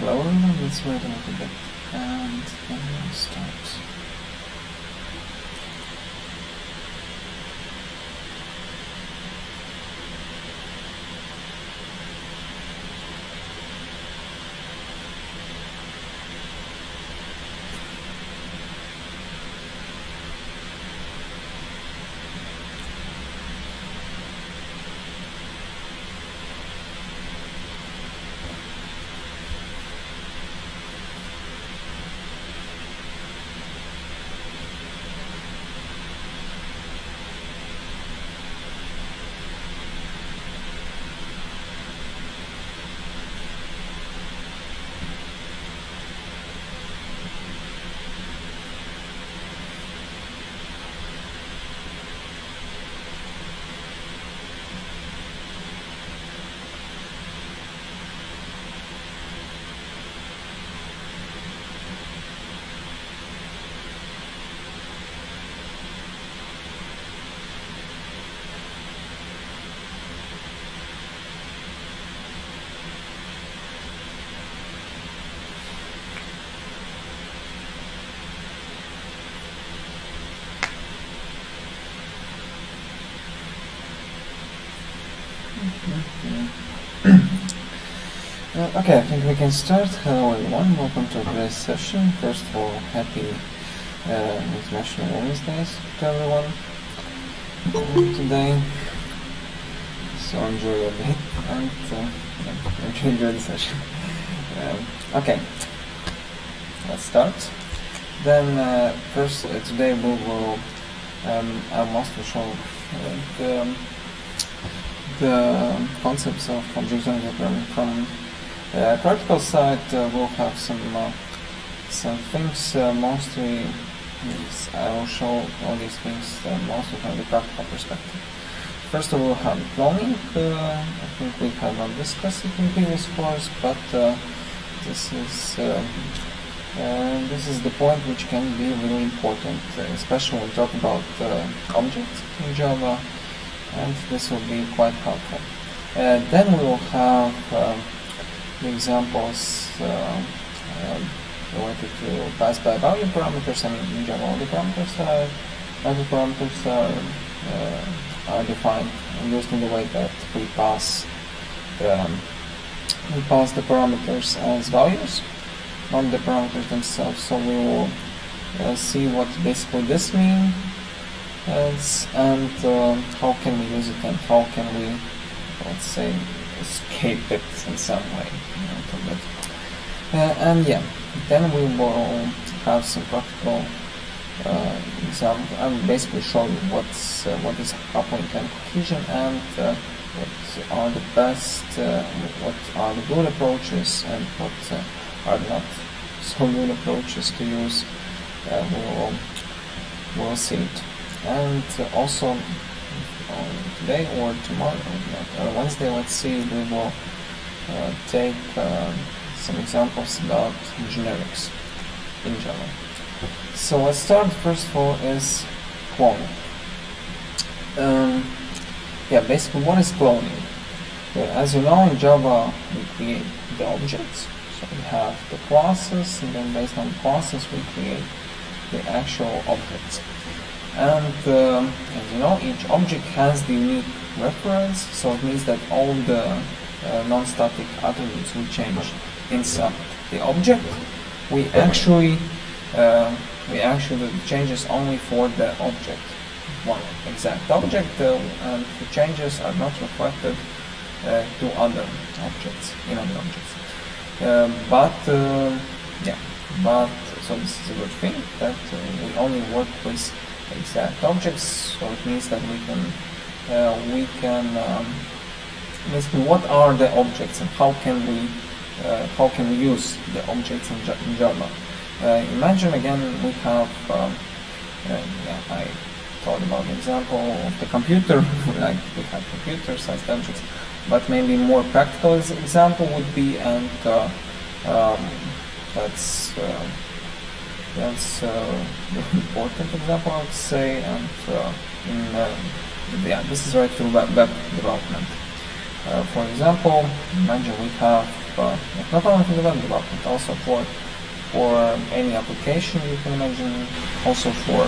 Hello, let's wait a little bit and then we'll start. Okay, I think we can start. Hello everyone, welcome to today's session. First of all, happy International Women's Days to everyone today. So enjoy your day and enjoy the session. Okay, let's start. Then first today we will I must show the concepts of object-oriented programming. From practical side, we'll have some things. Mostly, I will show all these things mostly from the practical perspective. First of all, we'll have cloning. I think we have not discussed it in previous course, but this is the point which can be really important, especially when we talk about objects in Java, and this will be quite helpful. Then we will have the examples related to pass-by-value parameters. I mean, in Java, all the parameters are defined and used in the way that we pass the parameters as values, not the parameters themselves. So we will see what basically this means and how can we use it and how can we, let's say, escape it in some way. And yeah, then we will have some practical example. I will basically show you what is coupling and cohesion and what are the best, what are the good approaches and what are not so good approaches to use. We'll see it. And also today or tomorrow, or Wednesday, let's see, we will take some examples about generics in Java. So let's start. First of all is cloning. Basically, what is cloning? As you know, in Java we create the objects. So we have the classes, and then based on the classes we create the actual objects. And as you know, each object has the unique reference, so it means that all the non-static attributes will change inside the object. We actually do the changes only for the object, one exact object, and the changes are not reflected to other objects, in other objects. So this is a good thing that we only work with exact objects. So it means that we can basically, what are the objects and how can we use the objects in Java? Imagine again we have I thought about the example of the computer. Like we have computer-sized objects, but maybe more practical example would be, and that's important example, I would say. And this is right to web development. For example, imagine we have not only for the web development, also for any application you can imagine, also for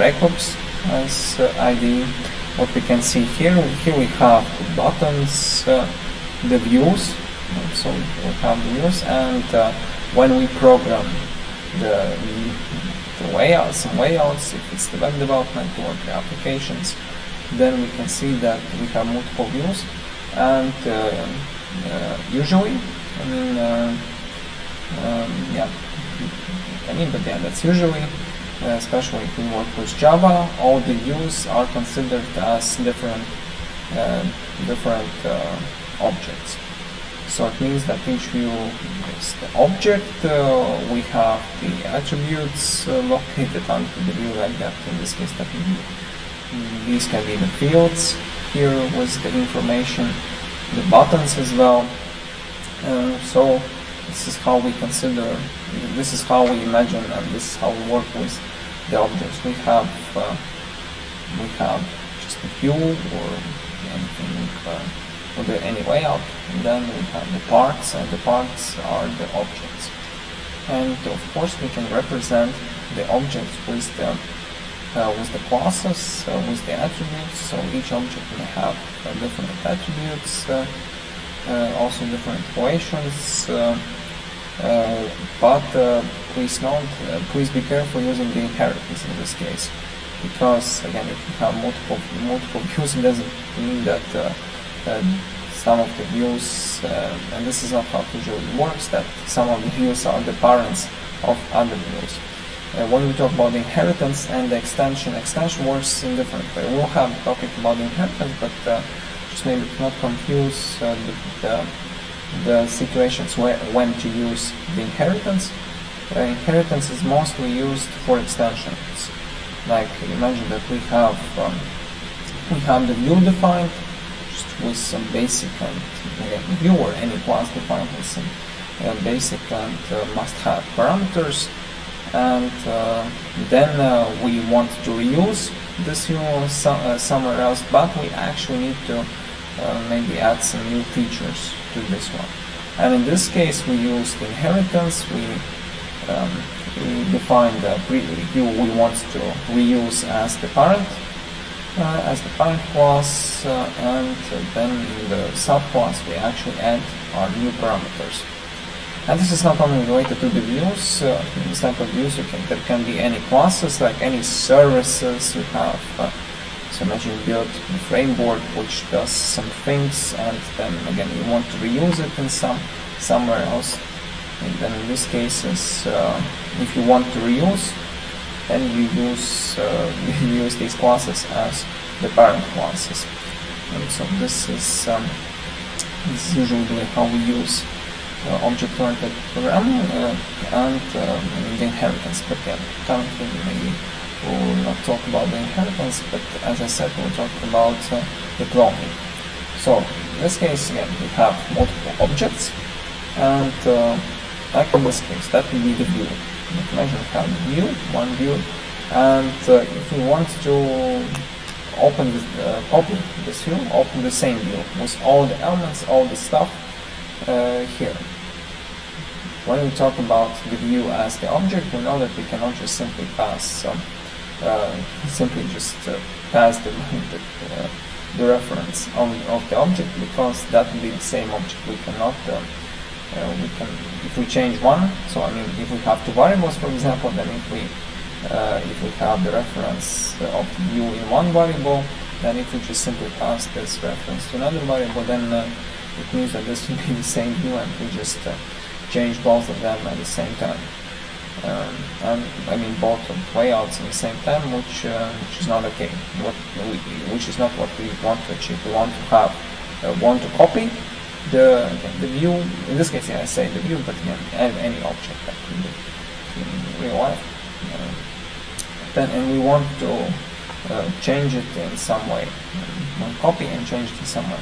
Eclipse as IDE. What we can see here we have the buttons, the views. So we have the views, and when we program the layouts, some layouts, if it's the web development or the applications, then we can see that we have multiple views, and usually, that's usually, especially if we work with Java, all the views are considered as different objects. So it means that each view is the object. We have the attributes located onto the view like that. In this case, that these can be the fields here with the information, the buttons as well. So this is how we consider, this is how we imagine, and this is how we work with the objects. We have just a view or anything, or any layout, and then we have the parts, and the parts are the objects. And of course we can represent the objects with the with the classes, with the attributes. So each object may have different attributes, also different equations. But please note, please be careful using the inheritance in this case, because again, if you have multiple views, it doesn't mean that some of the views, and this is not how it usually works, that some of the views are the parents of other views. When we talk about the inheritance and the extension works in different way. We'll have a topic about the inheritance, but just maybe not confuse the situations when to use the inheritance. Inheritance is mostly used for extensions. Like imagine that we have the view defined just with some basic and view or any class defined with some basic and must-have parameters, and then we want to reuse this view somewhere else, but we actually need to maybe add some new features to this one. And in this case, we use the inheritance. We define the view we want to reuse as the parent class, and then in the subclass we actually add our new parameters. And this is not only related to the views. In this type of views, there can be any classes, like any services you have. So imagine you build a framework which does some things, and then again you want to reuse it in somewhere else. And then in these cases, if you want to reuse, then you use these classes as the parent classes. And so this is usually how we use object-oriented programming and the inheritance. But yeah, currently maybe we'll not talk about the inheritance, but as I said, we'll talk about the cloning. So in this case, again, we have multiple objects, and like in this case, that will be the view. Imagine we have the view, one view, and if we want to open copy this view, open the same view with all the elements, all the stuff here. When we talk about the view as the object, we know that we cannot just simply pass pass the reference of the object, because that will be the same object. We cannot if we change one, so I mean if we have two variables, for example, then if we have the reference of the view in one variable, then if we just simply pass this reference to another variable, then it means that this will be the same view, and we just change both of them at the same time. And I mean both of layouts at the same time, which is not okay. Which is not what we want to achieve. We want to copy the view. In this case, yeah, I say the view, but any object that can be in real life. And we want to change it in some way. Copy and change it in some way.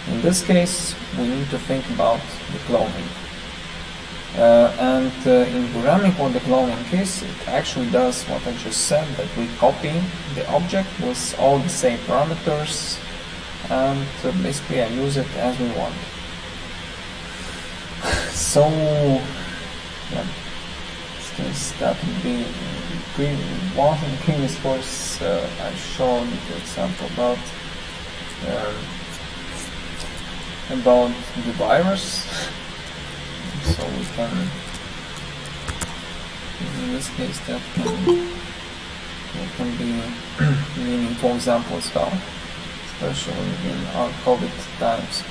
In this case, we need to think about the cloning. In programming, what the cloning is, it actually does what I just said, that we copy the object with all the same parameters, and basically I use it as we want. So, yeah, in this case, that would be one of the previous course I showed the example about the virus. So we can, in this case, that can be meaningful example as well, especially in our COVID times.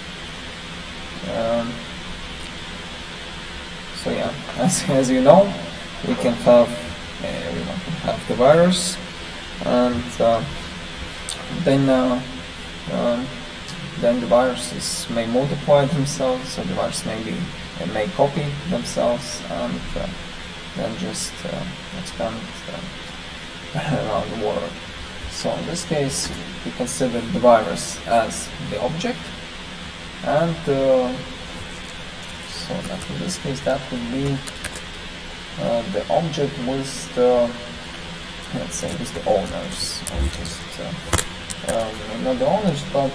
So yeah, as you know, we can have everyone can have the virus, and then the viruses may multiply themselves, so the virus may copy themselves, and then just expand around the world. So in this case, we consider the virus as the object, and so that in this case that would be the object with the, let's say, with the owners, or just not the owners, but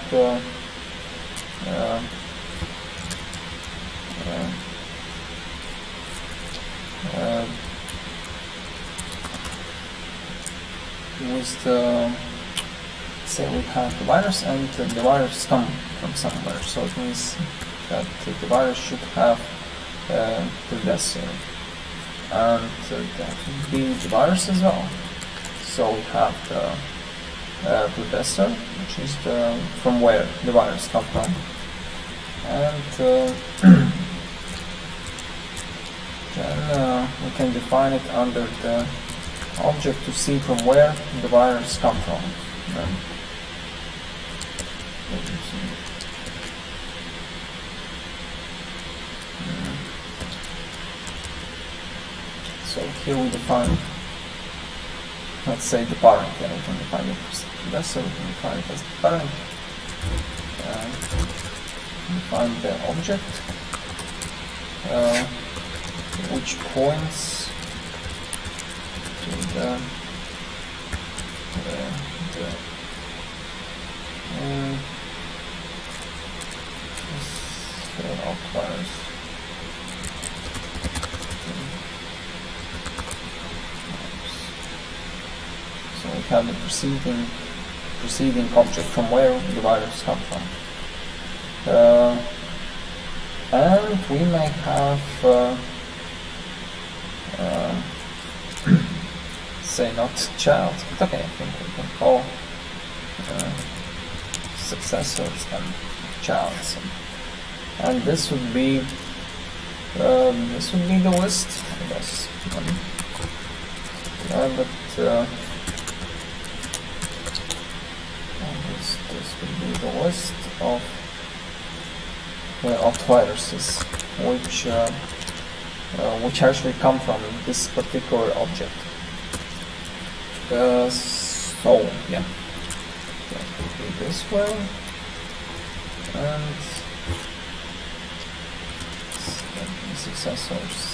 with the, say we have the virus, and the virus come from somewhere, so it means that the virus should have predecessor, and that would be the virus as well. So we have the predecessor, which is from where the virus come from, and then we can define it under the object to see from where the virus come from. So here we define, let's say, the parent, and we can define it as the predecessor, we can define it as the parent, and define the object, which points to the outliers. So we have the preceding object from where the virus come from, and we may have say not child, but okay, I think we can call successors and childs, and this would be the list, I guess. But this would be the list of viruses which actually come from this particular object. So yeah, that would be this way, and successors.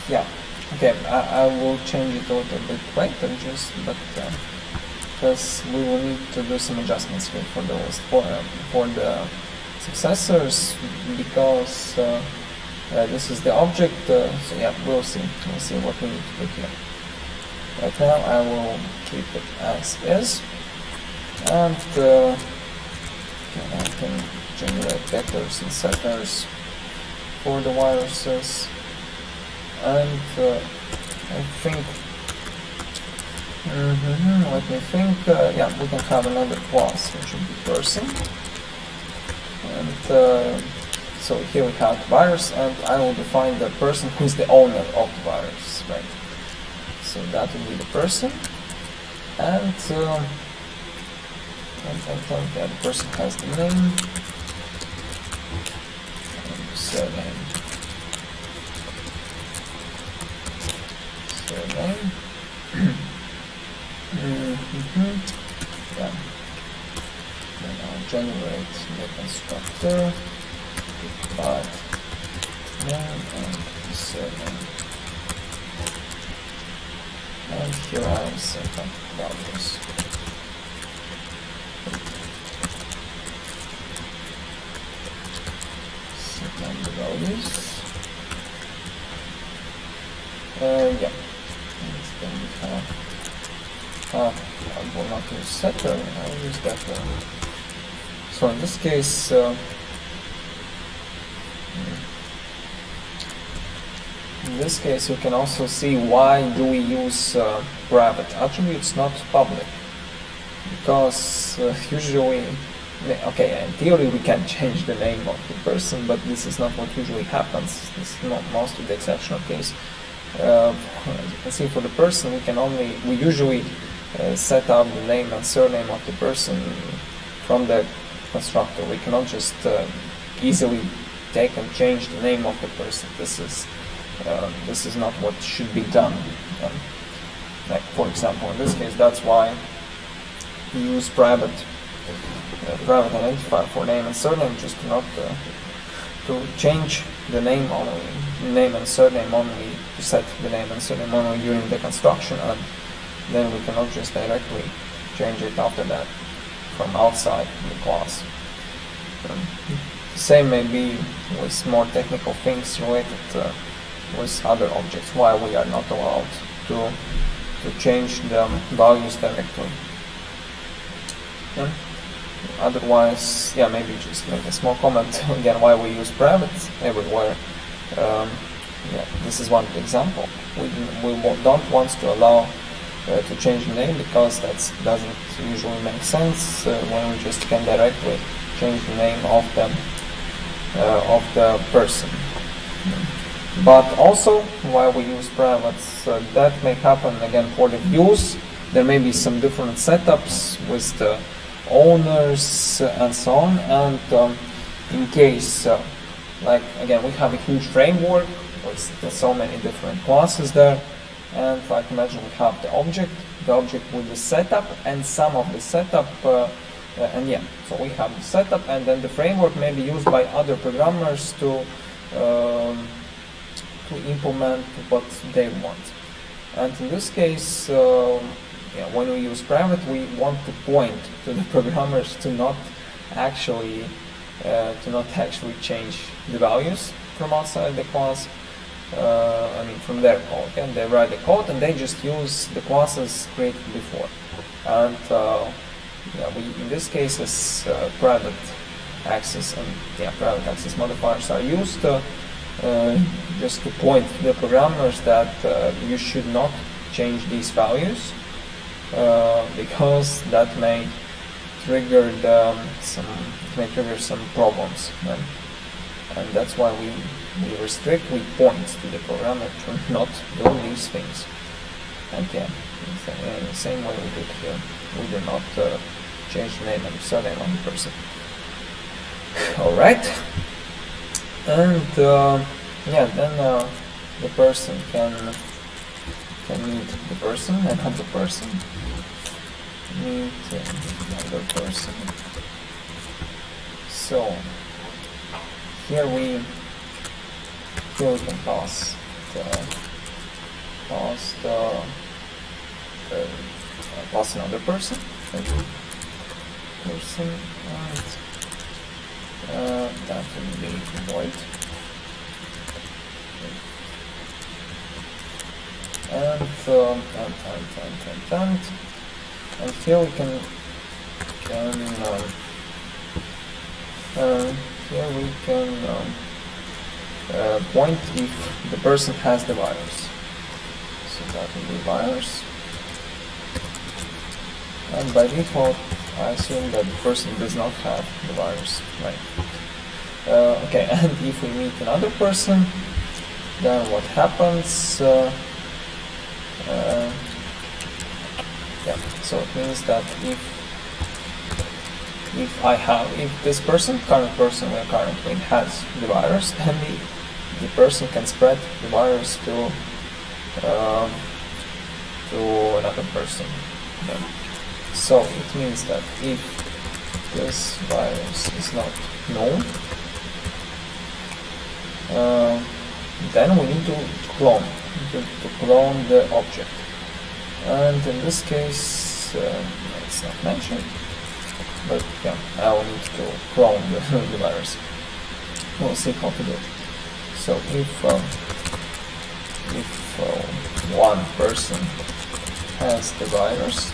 Yeah, okay, I will change it a little bit later, because we will need to do some adjustments here for the list, for the successors, because this is the object, so yeah, we'll see what we need to do here. Right now I will keep it as is, and I can generate vectors and setters for the viruses, and I think, let me think, yeah, we can have another class which would be person, and so here we have the virus, and I will define the person who is the owner of the virus, right? So that will be the person, and the person has the name and the surname. Yeah. Then I'll generate the constructor, but name and the surname. And here I will set up values. Set up the values. Yeah. And then we have. I will not use setter. I will use getter. So in this case. In this case, you can also see why do we use private attributes, not public, because usually, okay, in theory we can change the name of the person, but this is not what usually happens. This is not most of the exceptional case. As you can see, for the person, we usually set up the name and surname of the person from the constructor. We cannot just easily take and change the name of the person. This is not what should be done. Like, for example, in this case, that's why we use private identifier for name and surname, just not to change the name and surname only, to set the name and surname only during the construction, and then we cannot just directly change it after that from outside the class. Same maybe with more technical things related with other objects, why we are not allowed to change the values directly. Yeah. Otherwise, yeah, maybe just make a small comment again why we use private everywhere. Yeah, this is one example. We don't want to allow to change the name because that doesn't usually make sense when we just can directly change the name of the person. But also, why we use private, that may happen again for the views. There may be some different setups with the owners and so on, and in case like again we have a huge framework with so many different classes there, and like imagine we have the object with the setup and some of the setup and yeah, so we have the setup and then the framework may be used by other programmers to implement what they want. And in this case, yeah, when we use private, we want to point to the programmers to not actually change the values from outside the class. I mean, from their code. And they write the code and they just use the classes created before. And yeah, we in this case, private access and yeah, private access modifiers are used just to point to the programmers that you should not change these values. Because that may trigger some problems, and that's why we restrict. We point to the programmer to not do these things. And yeah, in the same way we did here, we do not change the name and surname of the person. All right, and yeah, then the person can meet the person, another person. Meet another person. So here we can pass another person. And that will be void. And here we can point if the person has the virus. So that will be virus. And by default, I assume that the person does not have the virus, right? Okay, and if we meet another person, then what happens? Yeah, so it means that if this person, current person where currently has the virus, then the person can spread the virus to another person. Yeah. So it means that if this virus is not known, then we need to clone the object. And in this case, it's not mentioned, but yeah, I will need to clone the virus. We'll see how to do it. So if one person has the virus,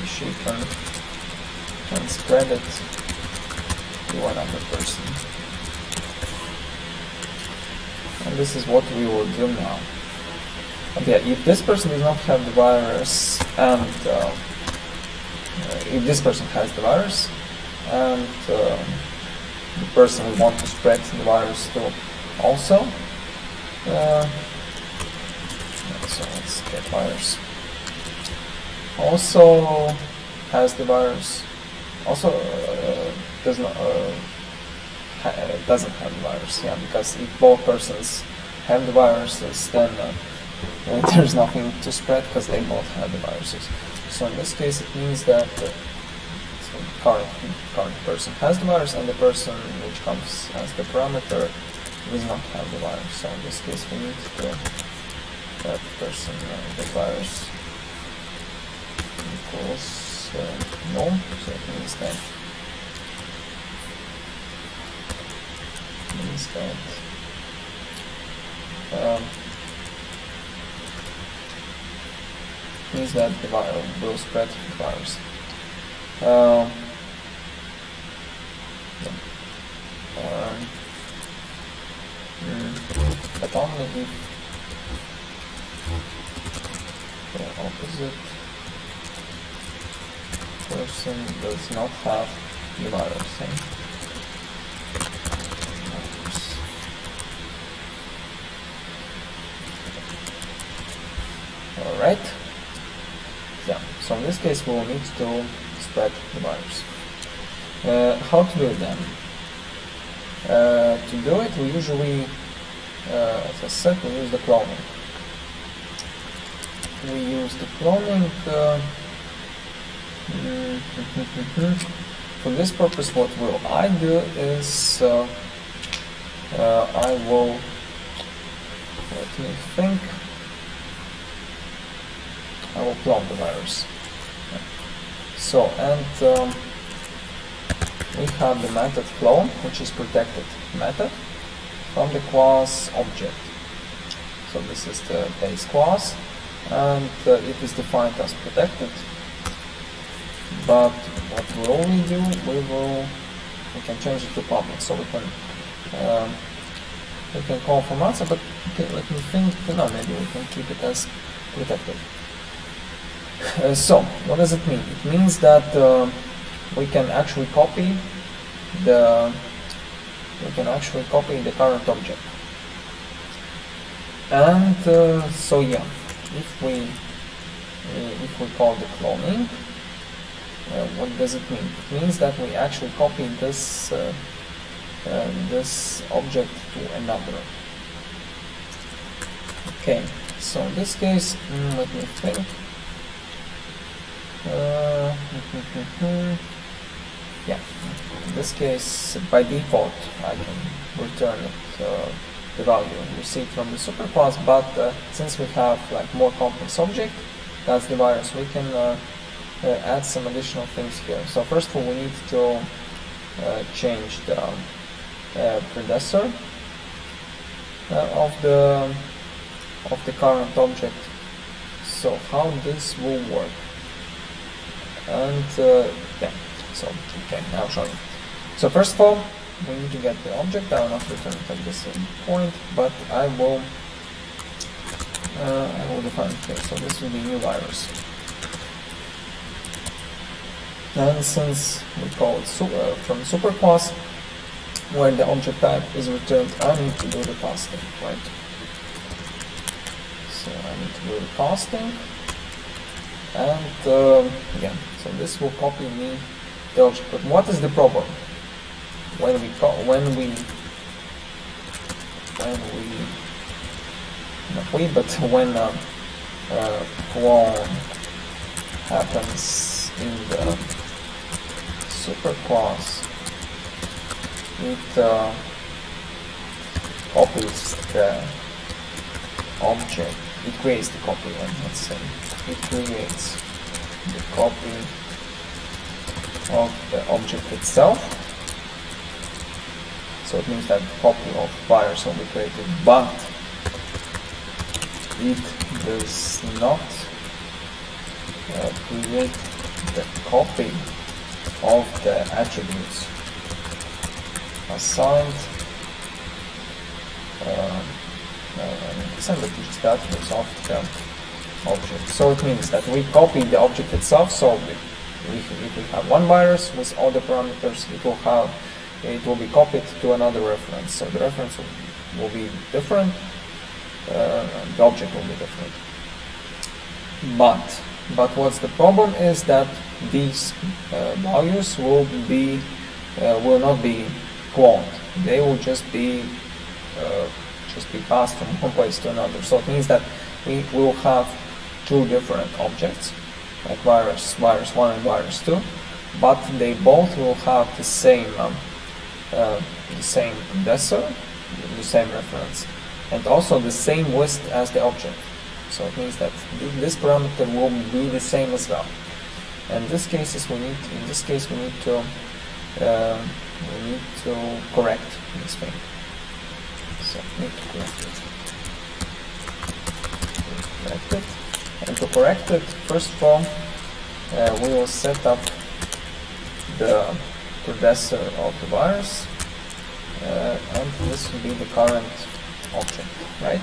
she can spread it to another person. And this is what we will do now. Okay, if this person does not have the virus, and if this person has the virus, and the person we want to spread the virus to also, so let's get virus. Also has the virus. Also doesn't have the virus. Yeah, because if both persons have the viruses, then there's nothing to spread because they both have the viruses. So in this case, it means that the current person has the virus, and the person which comes as the parameter does not have the virus. So in this case, we need to that person the virus equals no. So it means that means that the virus will spread the virus. But only if the opposite person does not have the virus. Alright. Yeah, so in this case we will need to spread the virus. How to do it then? To do it, we usually, as I said, we use the cloning. For this purpose, what will I do is I will, let me think, I will clone the virus. So, and we have the method clone, which is protected method from the class object. So this is the base class, and it is defined as protected. But what will we do? We can change it to public, so we can call from outside. But okay, let me think. No, maybe we can keep it as protected. So what does it mean? It means that we can actually copy the current object. And so yeah, if we call the cloning, what does it mean? It means that we actually copy this this object to another. Okay, so in this case, let me think. Yeah, in this case, by default, I can return it, the value received from the superclass, but since we have like more complex object, that's the virus, we can add some additional things here. So first of all, we need to change the predecessor of the current object. So how this will work? And yeah, so okay, now I'll show you. So first of all, we need to get the object. I will not return it at this point, but I will define it here. So this will be new virus. And since we call it from superclass, where the object type is returned, I need to do the casting, right? So I need to do the casting, and yeah, so this will copy me the object. But what is the problem? When clone happens in the superclass, it copies the object. It creates the copy, let's say. It creates the copy of the object itself. So it means that copy of virus will be created, but it does not create the copy of the attributes assigned. Assign the attributes of the object. So it means that we copy the object itself. So if we have one virus with all the parameters, it will be copied to another reference. So the reference will be different. The object will be different. But what's the problem is that these values will not be cloned. They will just be passed from one place to another. So it means that we will have two different objects, like virus 1 and virus 2, but they both will have the same predecessor, the same reference, and also the same list as the object. So it means that this parameter will be the same as well. And in this case we need to correct this thing. So need to correct it. Correct it. And to correct it, first of all, we will set up the predecessor of the virus, and this will be the current object, right?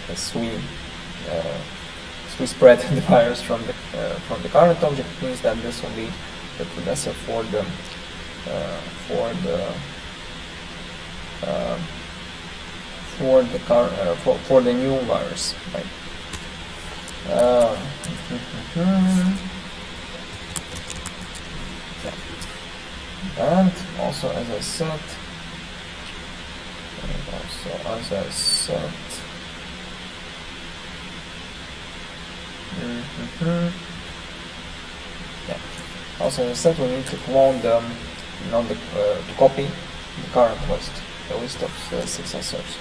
As we spread the virus from the current object, it means that this will be the predecessor for the new virus, right? And also, as I said, we need to clone them, to copy the current list, the list of successors.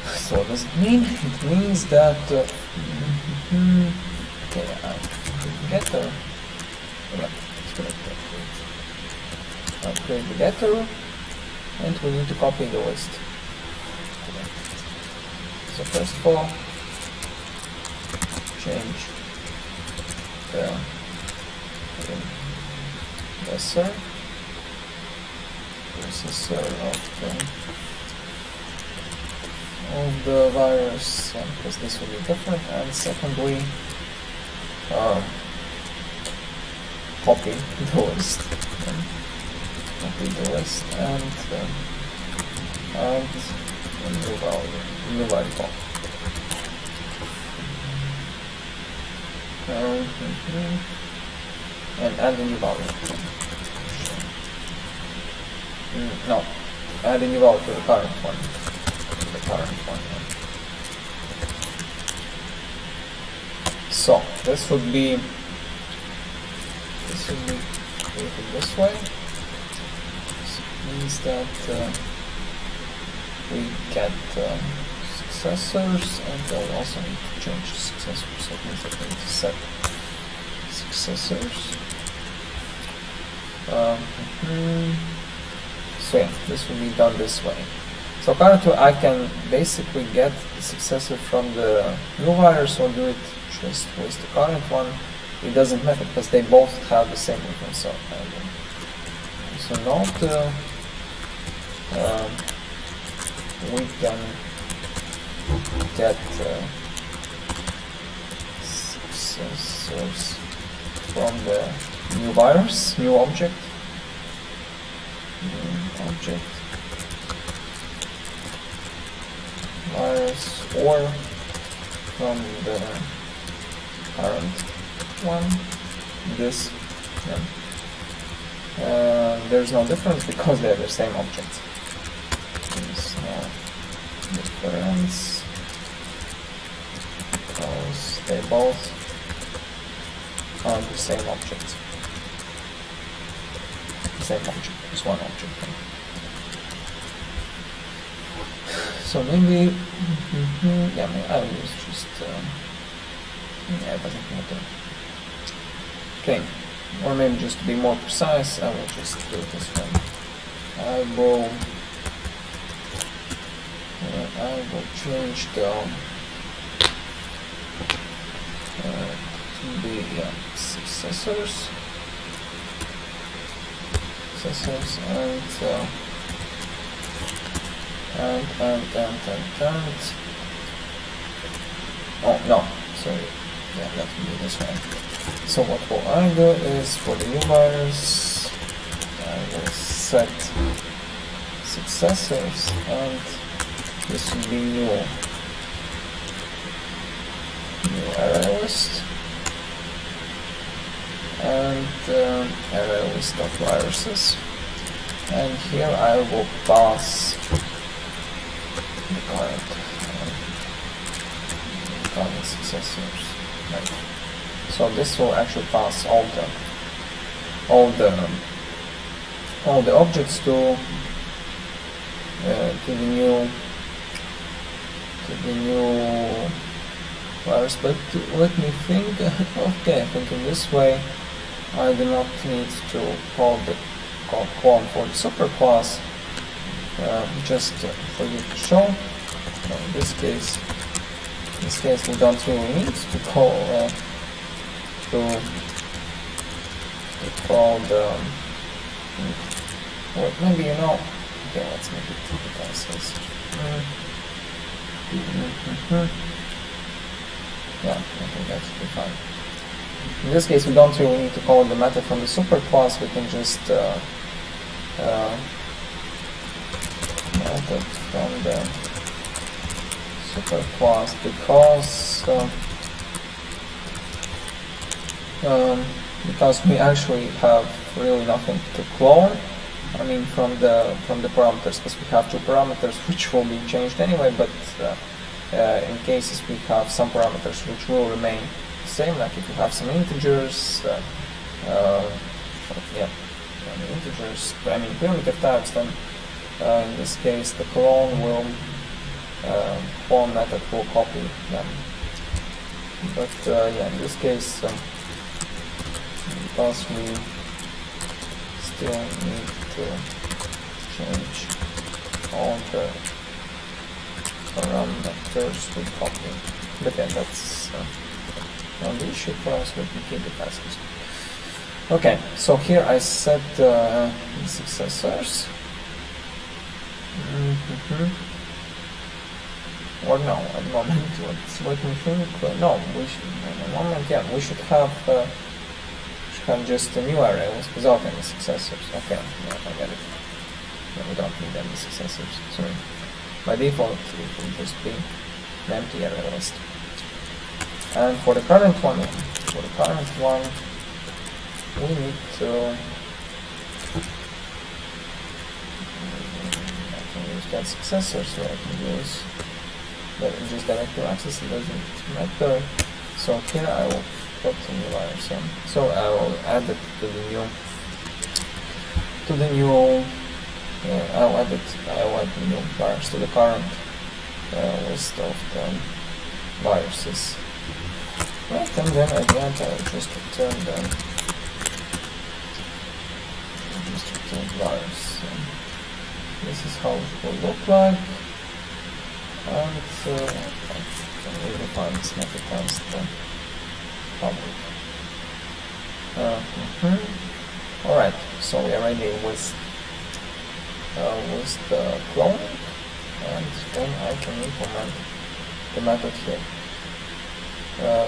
So what does it mean? It means that getter. I'll create the getter, and we need to copy the list. So first of all, change the predecessor of the virus, because this will be different. And secondly, copy the list. And a new variable. And add a new value. No, add a new value to the current one. So this would be created this way. So it means that we get successors, and we'll also need to change the successors. So it means that we need to set successors. So yeah, this will be done this way. So currently I can basically get the successor from the new virus, or do it just with the current one. It doesn't matter because they both have the same reference. So note we can get successors from the new virus, new object, virus, or from the current one, this. There's no difference because they're the same objects. There's no difference because they both are the same object. It's one object. So maybe, I will use just, it doesn't matter. Okay, or maybe just to be more precise, I will just do it this way. I will change the successors, and oh no, sorry, yeah, that will be this way. So what will I do is, for the new virus, I will set successors, and this will be new array list, and array list of viruses. And here I will pass the current successors. Right. So this will actually pass all the objects to the new virus. But let me think. Okay, I think in this way I do not need to call clone for the superclass, just for you to show. In this case we don't really need to call to call the well, maybe okay, let's make it typical size. Yeah, I think that should be fine. In this case we don't really need to call the method from the super class, we can just method from the super class because we actually have really nothing to clone. I mean from the parameters, because we have two parameters which will be changed anyway, but in cases we have some parameters which will remain the same, like if you have some integers, integers, I mean primitive types, then in this case the clone method will copy them. But yeah, in this case, because we still need to change all the parameters we copy. But yeah, that's not the issue for us, we can keep it as is. Okay, so here I set the successors. Or no, at the moment, let me think. No, we should, at the moment, yeah, we should have just a new array without any successors. Okay, yeah, I get it. No, we don't need any successors, sorry. By default, it will just be an empty array list. And for the current one, we need to get successor, so I can use just directly access, it doesn't matter. So here I will put the new virus in. So I will add it to the new I'll add the new virus to the current list of the viruses. Right, and then again I will just return them. Just return virus. This is how it will look like, and I can really define this method as the public. Alright, so we are ready with the cloning, and then I can implement the method here.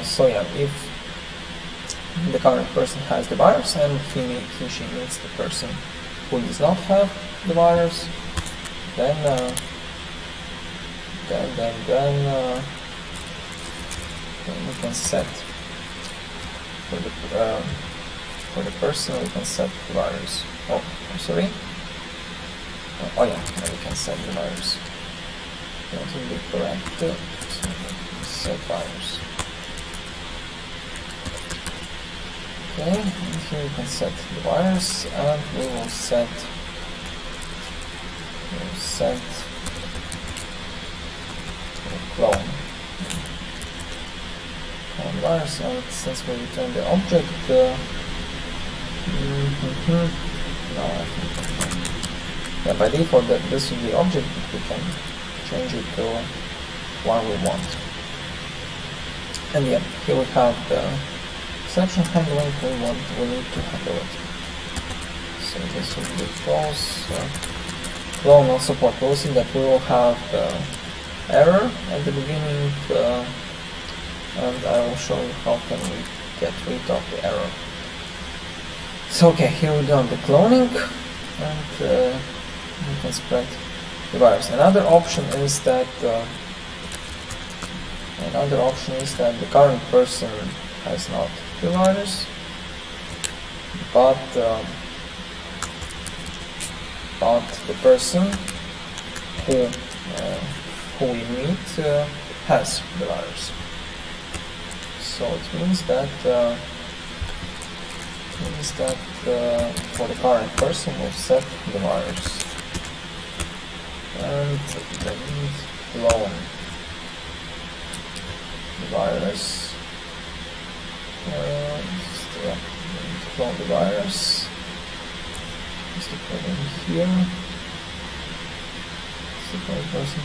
So yeah, if the current person has the virus and she meets the person who does not have the virus, then we can set for the person we can set the virus. Oh, I'm sorry. Oh yeah, we can set the virus. That will be correct. So set virus. Okay, and here we can set the virus, and we will set clone virus, and since we return the object, no, I think yeah, by default this will be object, but we can change it to one we want. And yeah, here we have the exception handling we need to handle it. So this will be false. Clone not support. We'll see that we will have the error at the beginning, and I will show you how can we get rid of the error. So okay, here we go the cloning, and we can spread the virus. Another option is that the current person has not the virus, but the person who we meet has the virus. So it means that for the current person we'll set the virus, and then clone the virus. Clone the virus. Just to put in here. the person.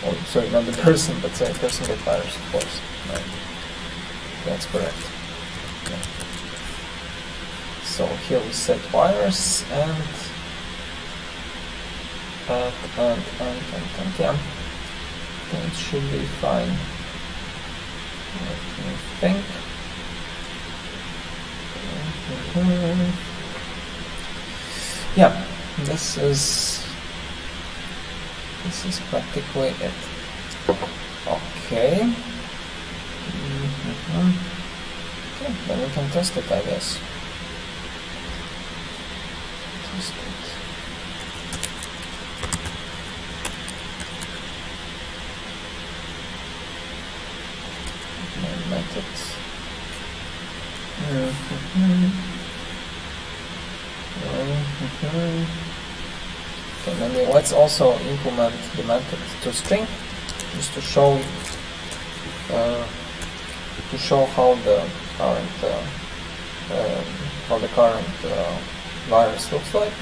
Oh, sorry, not the person, but the person get virus, of course. Right. That's correct. Yeah. So here we set virus and yeah. That should be fine. Let me think. Yeah, this is practically it. Okay. Okay, then we can test it, I guess. Test it. Methods. Okay, maybe let's also implement the method toString, just to show how the current virus looks like.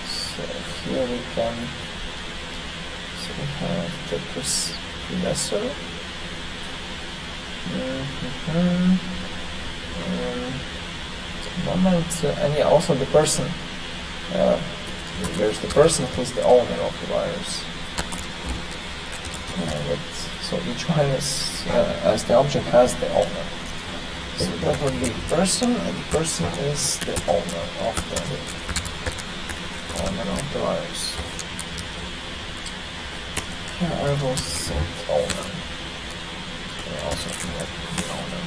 So here we can have the predecessor. And yeah, also the person. There's the person who's the owner of the virus. So each virus, as the object, has the owner. So that would be person, and the person is the owner of the virus. Here I will set owner. Also get the owner.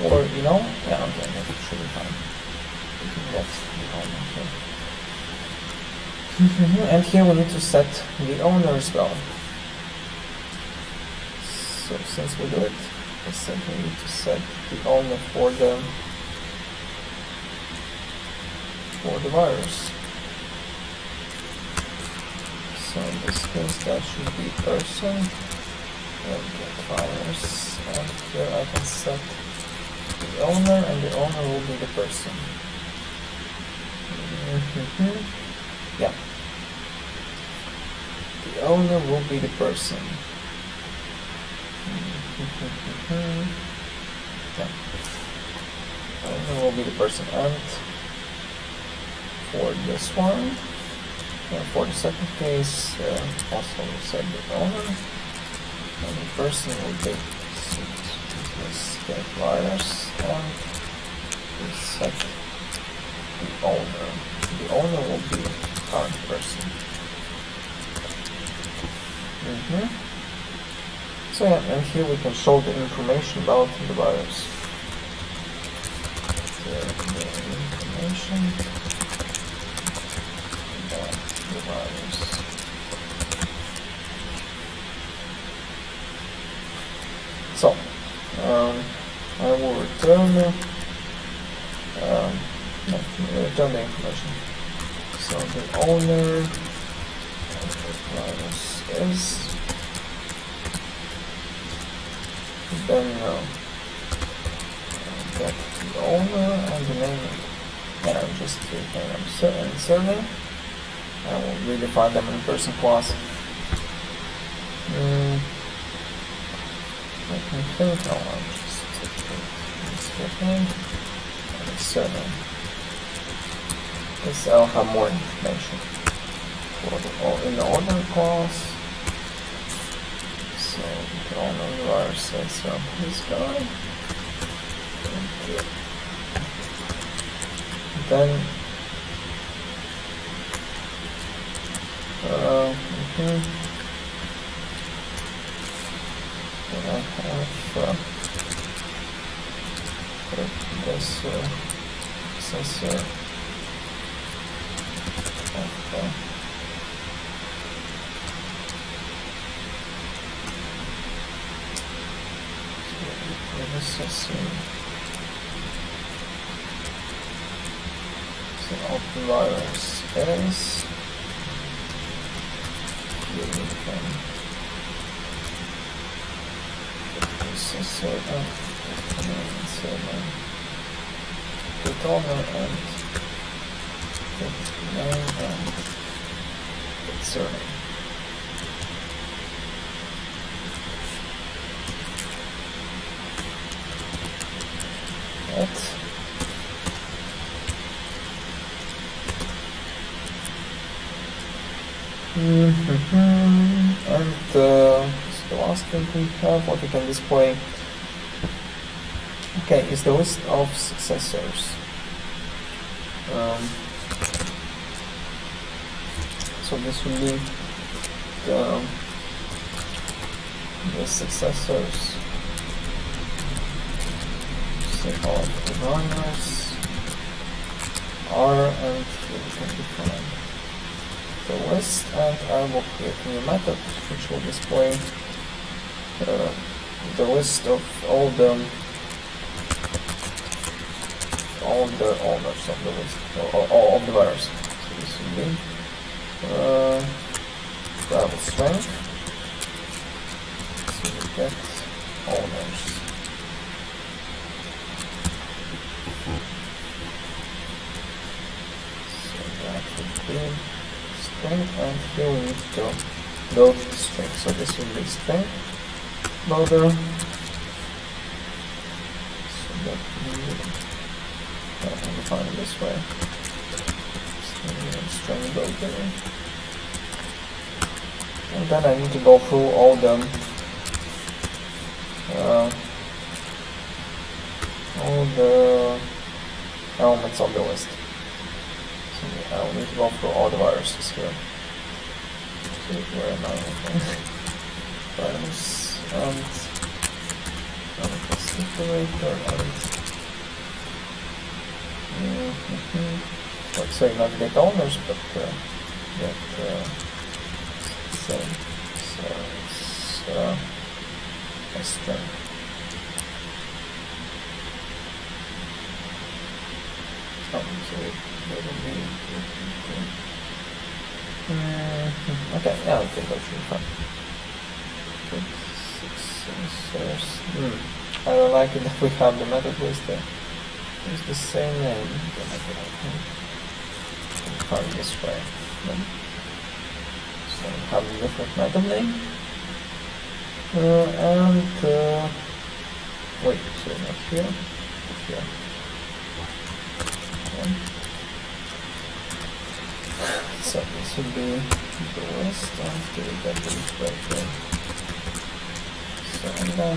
Or, yeah, okay, that should be fine. We can get the owner here. And here we need to set the owner as well. So since we do it, we need to set the owner for the virus. So in this case that should be person. And get virus, and here I can set the owner, and the owner will be the person. Yeah. The owner will be the person. Yeah. The owner will be the person, and for this one, for the second case, also we set the owner. And the person will be this get virus, and we set the owner. The owner will be current person. So yeah, and here we can show the information about the virus. The information about the virus. So, I will return the information. So the owner of the virus is, then get the owner and the name, and I'm just inserting. I will redefine them in person class. Let me think. No, I'll just take the name and the surname. Because I'll have more information in the order class. So the owner of the virus says this guy. Then I have this sensor so of the virus is here we can get owner and get name and get surname. Right. And so the last thing we have, what we can display, okay, is the list of successors. So this will be the successors of the runners are, and here we can define the list, and I will create a new method which will display the list of all the owners of the list, all of the values. So this will be travel strength. So we get owners. So that would be string, and here we need to load the string. So this will be string loader. So that we define it this way. String loader. And then I need to go through all the elements of the list. So I will need to go through all the viruses here. So where am I? Virus and separator and let's say not get owners, but get same. So it's a string. Oh, so it will be okay, yeah, I think that should be fine. Successors. I don't like it that we have the method list there. It's the same name. Define this way. So we have a different method name. And wait, so not here, but here. Okay. So this would be the list, and here we get the breakdown. So and then,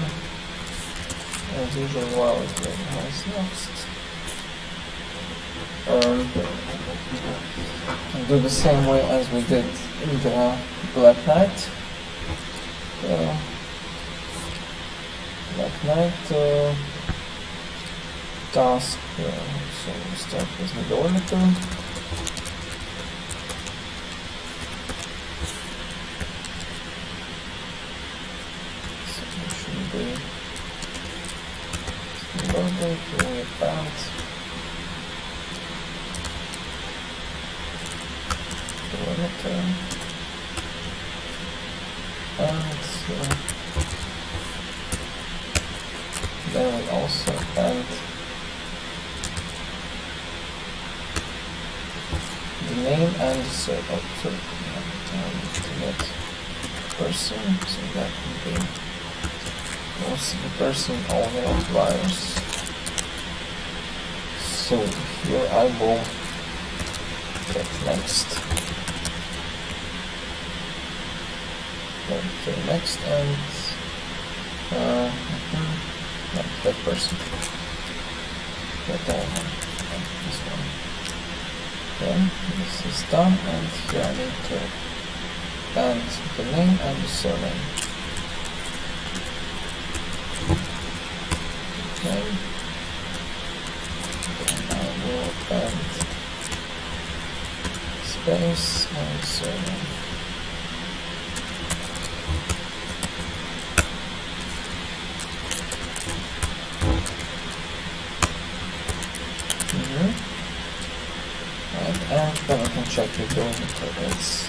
as usual, while it has next, do the same way as we did in the Black Knight. Black Knight task. So we start with the delimiter. So it should be loader, we found delimiter, and then we also add the name and the circle. So get person, so that would be also the person owner of virus. So here I will get next. Okay, next, and that person. That owner. This one. Okay, this is done, and here I need to add the name and the surname. Okay. And I will add space and surname. And then we can check the delimiter. It's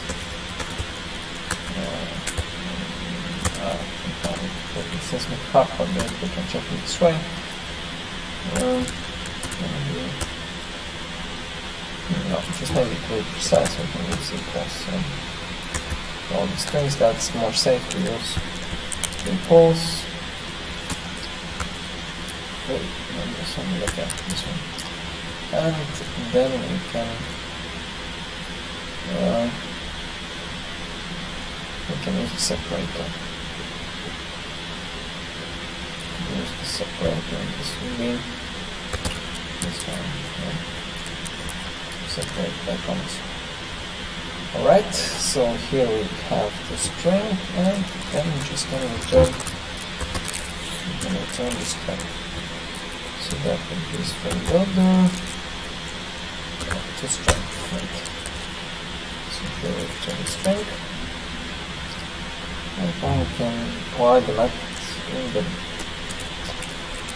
since we have for that, we can check it this way. No, just maybe to be precise, we can use equals. All the strings, that's more safe to use. Equals. Wait, no, this one, look at this one. And then we can use the separator. Use the separator, and this will be this one. Yeah. Separate by commas. Alright, so here we have the string, and then we're just gonna return the string. So that would be string builder to string. Right. So here we return the string, and now we can apply the methods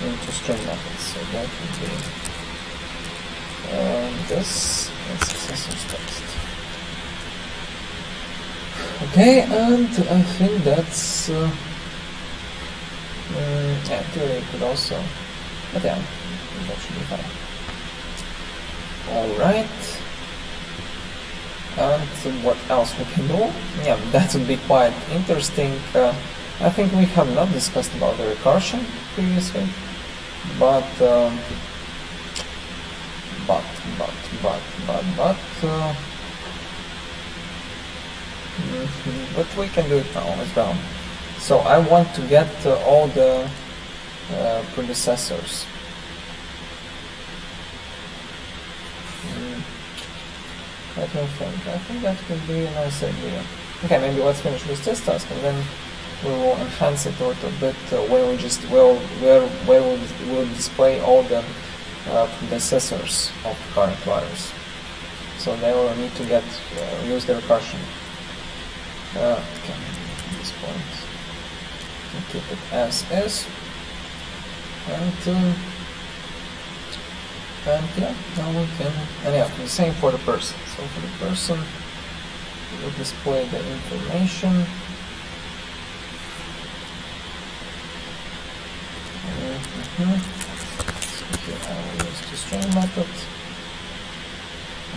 into string methods. So that would be this and successor's text. Okay, and I think that's actually you could also, but yeah, that should be fine. Alright, and what else we can do? Yeah, that would be quite interesting. I think we have not discussed about the recursion previously, but we can do it now as well. So I want to get all the predecessors. Let me think. I think that could be a nice idea. Okay, maybe let's finish with this task and then we will enhance it a little bit where we'll display all the predecessors of current values. So they will need to get use the recursion. Okay, at this point, we'll keep it as is, and yeah, now we can, and yeah, the same for the person. So for the person, we'll display the information. So here I will use the string method,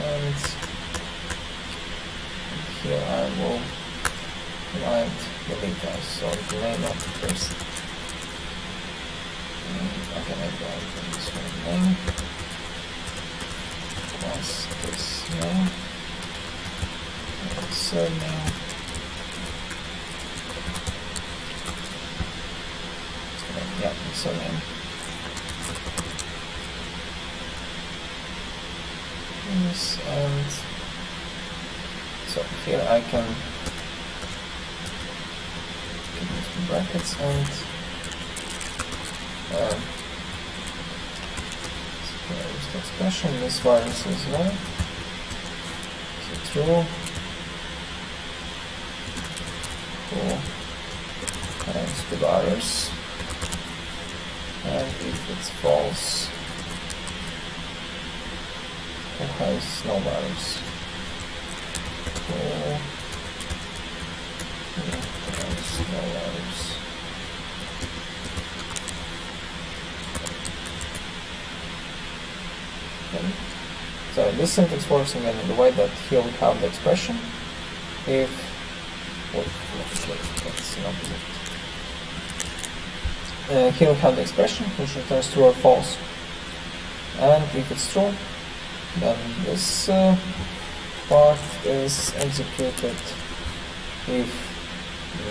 and here I will write the details, so the name of the person. Okay, maybe I'll do this one name plus this name and surname. Yeah, the surname. Yes, and so here I can use the brackets and use the expression. This virus is null, so true, times the virus, and if it's false, who has no virus. So this syntax works again in the way that here we have the expression. If here we have the expression which returns true or false, and if it's true, then this part is executed. If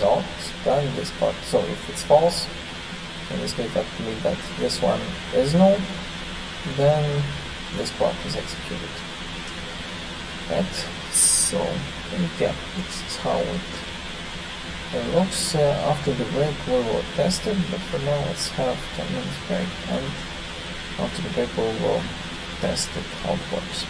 not, then this part. So if it's false, in this case that means that this one is null, then this part is executed. Right? So yeah, this is how it looks. After the break we will test it, but for now let's have 10 minutes break, and after the break we will test it, how it works.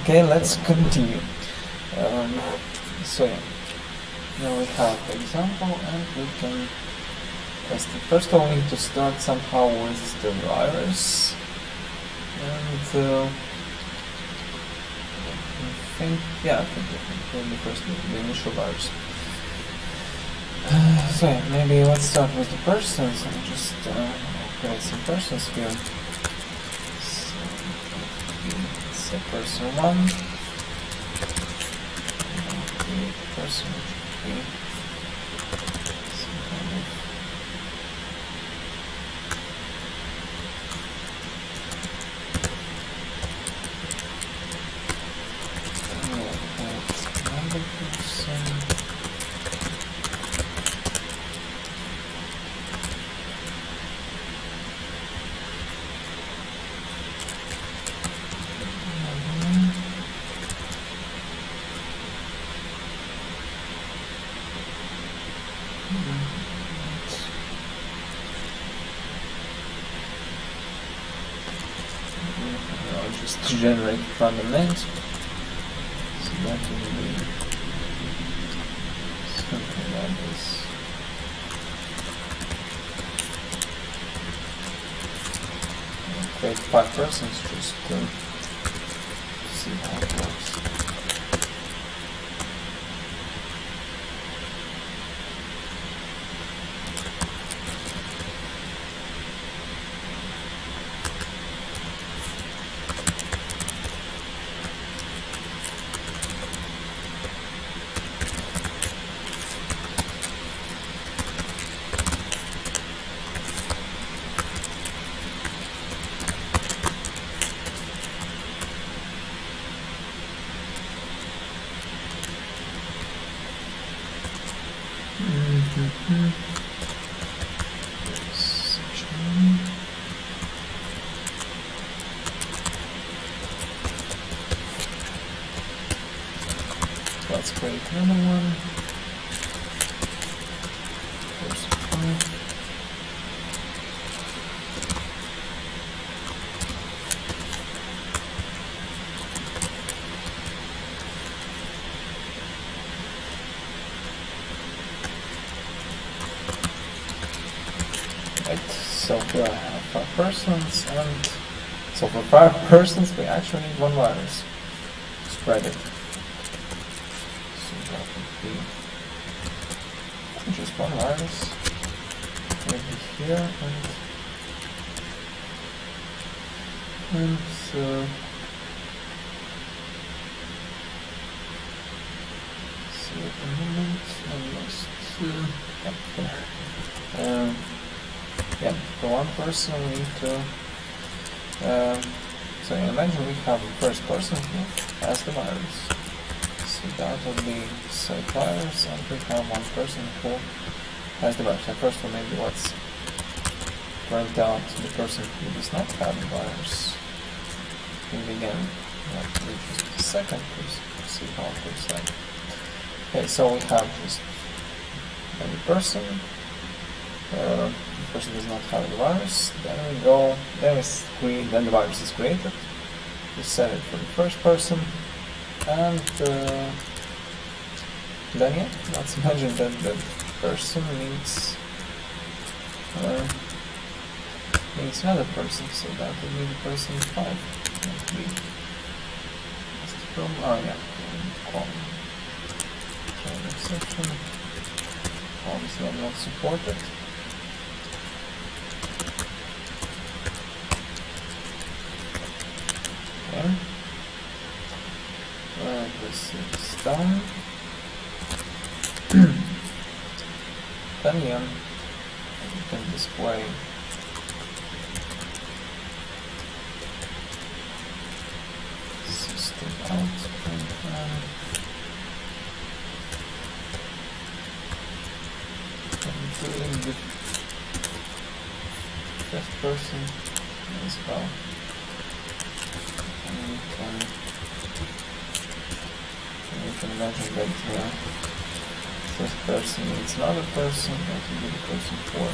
Okay, let's continue. So yeah, now we have the example and we can test it. First of all, we need to start somehow with the virus, and I think we will be first the initial virus. So yeah, maybe let's start with the persons and just create some persons here. So person 1, create person which would be some kind of number person. Just to generate random names, so that will be something like this. I'll create 5 persons just to see how it works. Let's create another one. Person 5. Right, so here I have 5 persons, and so for 5 persons we actually need 1 virus to spread it. That would be just 1 virus, maybe here, and so at the moment I lost yeah, for 1 person we need to so imagine we have a first person who has the virus. So that would be set virus, and we have 1 person who has the virus. So first of all, maybe let's print out the person who does not have the virus in the beginning. Let's do just a second to see how it looks like. Okay, so we have just any person. The person does not have the virus. Then we go. Then the virus is created. We set it for the first person. And then yeah, let's imagine that the person needs needs another person, so that would be the person 5. That would be from, oh yeah, call child exception. Obviously I'm not supported. Okay. This is done. Then yeah, you can display system out and doing the fifth person as well. And we can imagine that first person needs another person, that will be the person 4.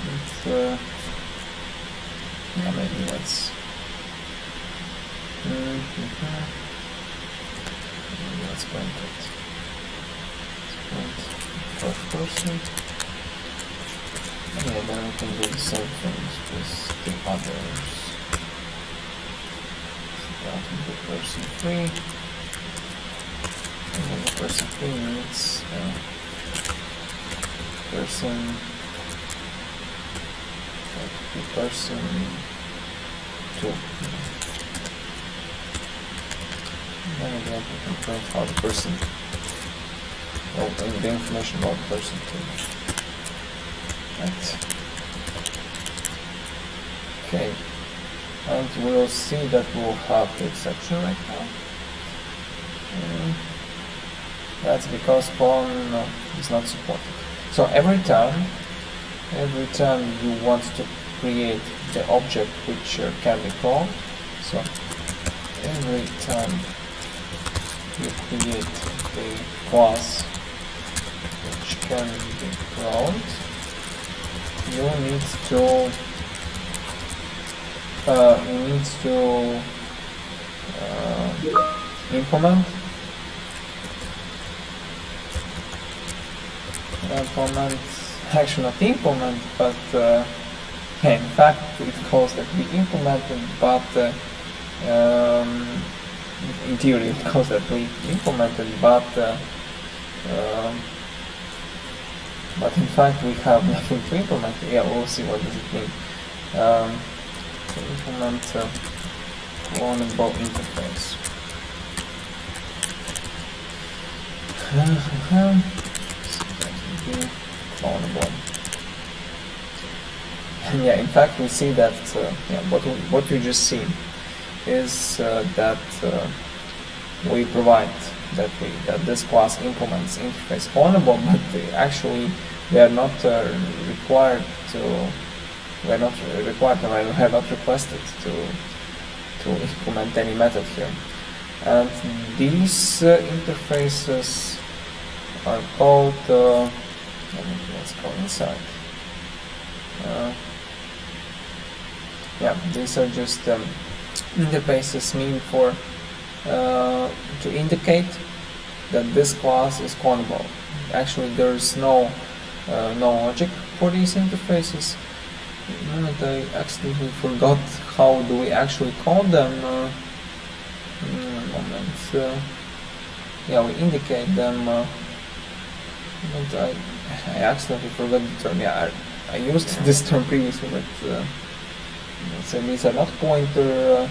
And, yeah, maybe let's print it. Let's print first person. And yeah, then we can do the same things with the others. So that will be person 3. And then the person 3 needs person, the person 2. And then again we can print how the person, well, the information about the person 2. Right. Okay. And we'll see that we'll have the exception right now. That's because spawn is not supported. So every time you want to create the object which can be called, so every time you create the class which can be called, you need to implement actually not implement, but in fact it calls that we implemented, but in theory it calls that we implemented, but in fact we have nothing to implement. Yeah, we'll see what does it mean. To implement clonable interface. Clonable. And yeah, in fact we see that what you just see is that we provide that this class implements interface clonable, but actually we are not required to. We are not requested to implement any method here. And these interfaces are called, let's go inside. Yeah, these are just interfaces mean for to indicate that this class is clonable. Actually, there's no logic for these interfaces. The moment I accidentally forgot how do we actually call them. Yeah, we indicate them. I accidentally forgot the term. Yeah, I used this term previously, but let's say these are not pointer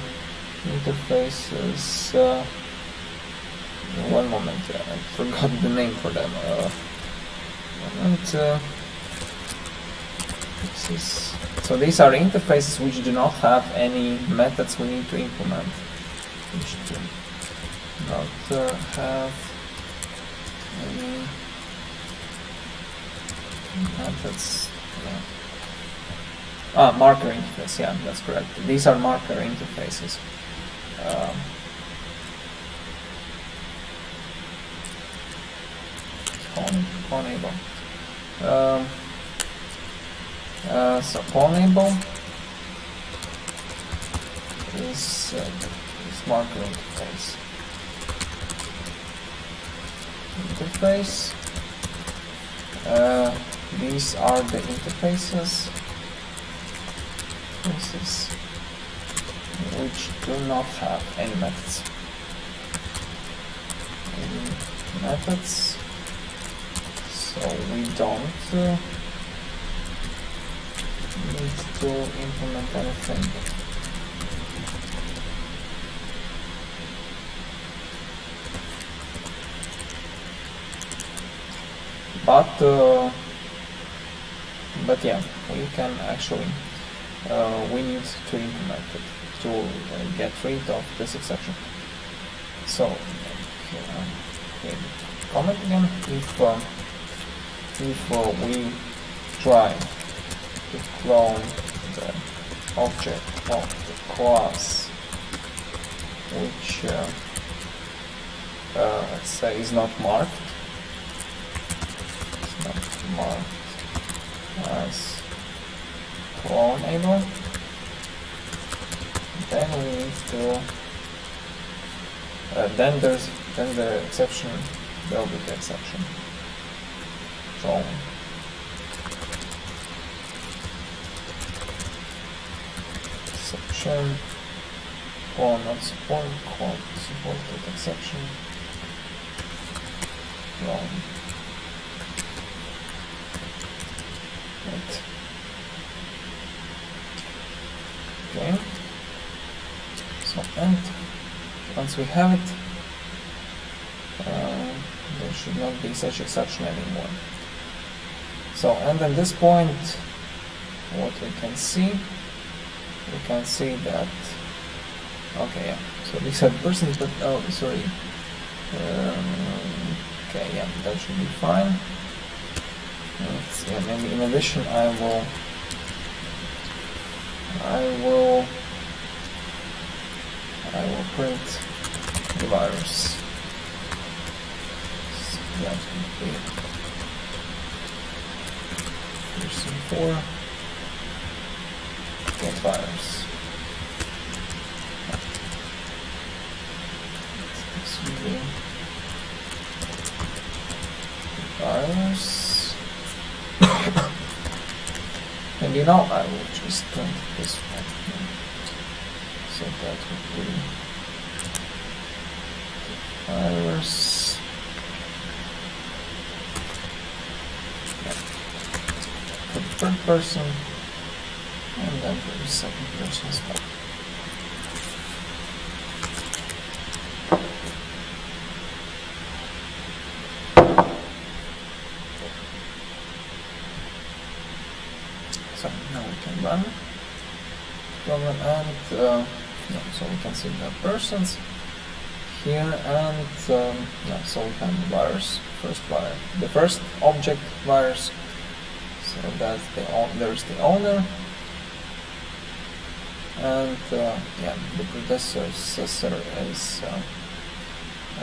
interfaces. One moment, I forgot the name for them. So these are interfaces which do not have any methods we need to implement. Which do not have any methods. Marker interface. Yeah, that's correct. These are marker interfaces. Clonable. So clonable is marker interface. these are the interfaces which do not have any methods. So we don't need to implement anything. But yeah, we can actually we need to implement it to get rid of this exception. So okay, comment again. If we try to clone the object of the class which let's say is not marked as cloneable, then we need to then the exception, there will be the exception thrown. Exception clone not support, clone supported exception clone. Right. Okay. So, and once we have it, there should not be such exception anymore. So, and at this point, what we can see that, okay, yeah, so these are persons, but, oh, sorry, okay, yeah, that should be fine. Yeah, maybe in addition I will print the virus. So that would be person 4 get virus. This will be virus. And you know, I will just print this one. So that would be virus. Yeah. For the third person, and then for the second person as well. So now we can run program, and so we can see the persons here, and so we have the virus, the first object virus. So that's there's the owner, and yeah, the predecessor is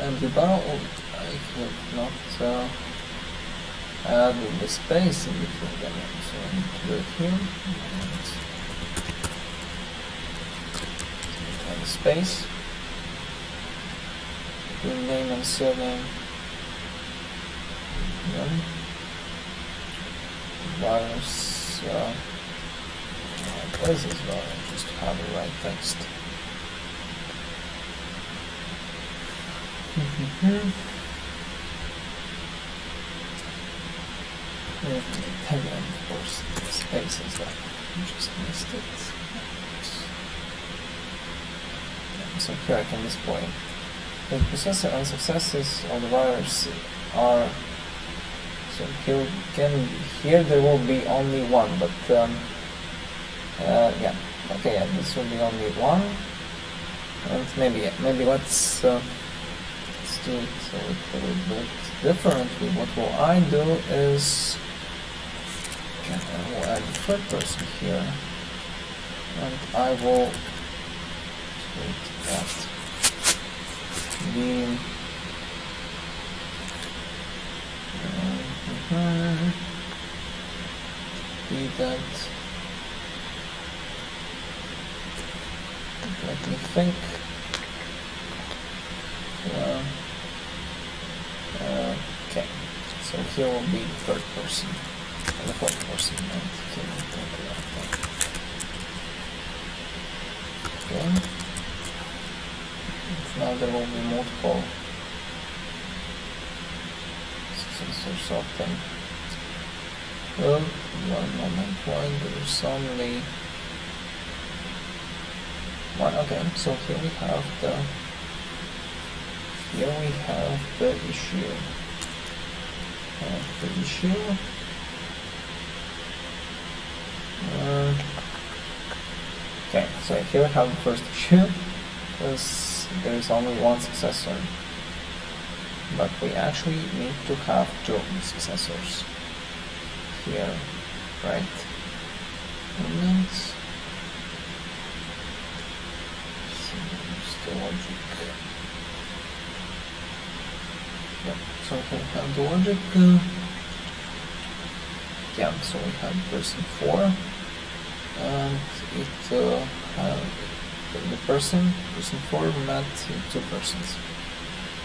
and the barrel. I have not add the space in between them, so I need to do it here. And space between name and surname. Then virus. What is this virus? Just have the right text. And then, of course, the spaces that you just missed it. So here I can display the processor and successes of the virus are. So here there will be only one, but yeah, okay, yeah, this will be only one, and maybe let's do it a little bit differently. What will I do is I will add the third person here, and I will tweet that the that. Let me think. Okay, so here will be the third person. the fourth person. Okay. Now there will be multiple successors of them. Well, one moment, why there's only one? Okay, so here we have the issue. Okay, so here we have the first issue, because there is only one successor, but we actually need to have two successors here, right? And here's the logic. Yeah, so we have the logic. Yeah, so we have person 4, and it the person 4 met 2 persons.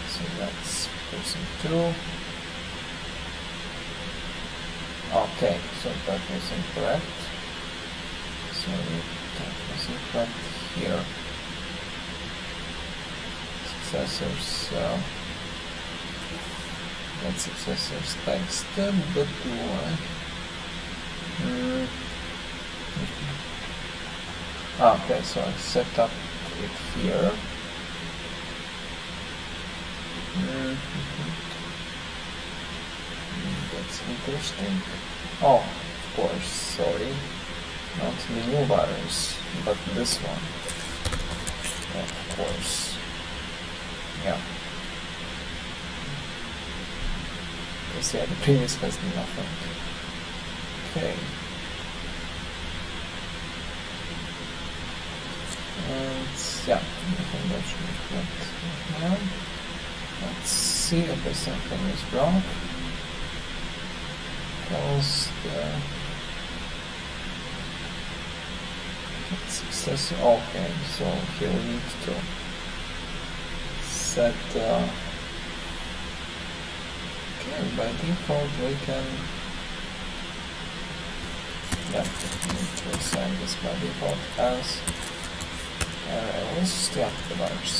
So that's person 2. Okay, so that was incorrect. So that was incorrect here. Successors. That successors text, but why? Okay, so I set up it here. That's interesting. Oh, of course, sorry. Not the new virus, but this one. Of course. Yeah. Because yeah, the previous has nothing. Okay. And yeah, I think that should be correct now. Let's see if there's something is wrong. Else the successor. Okay, so here we need to set okay, by default we can to assign this by default as arrays. Yeah, the virus.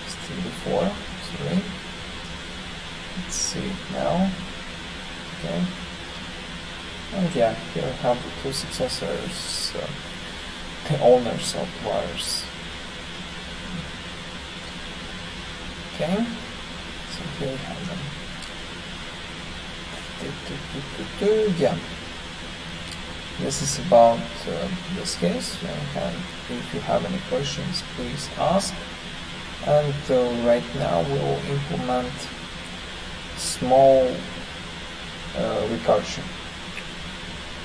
Still before, sorry. Let's see it now. Okay. And yeah, here we have the two successors, the owners of the virus. Okay, so here we have them. Yeah, this is about this case. And if you have any questions, please ask. And right now we will implement small recursion.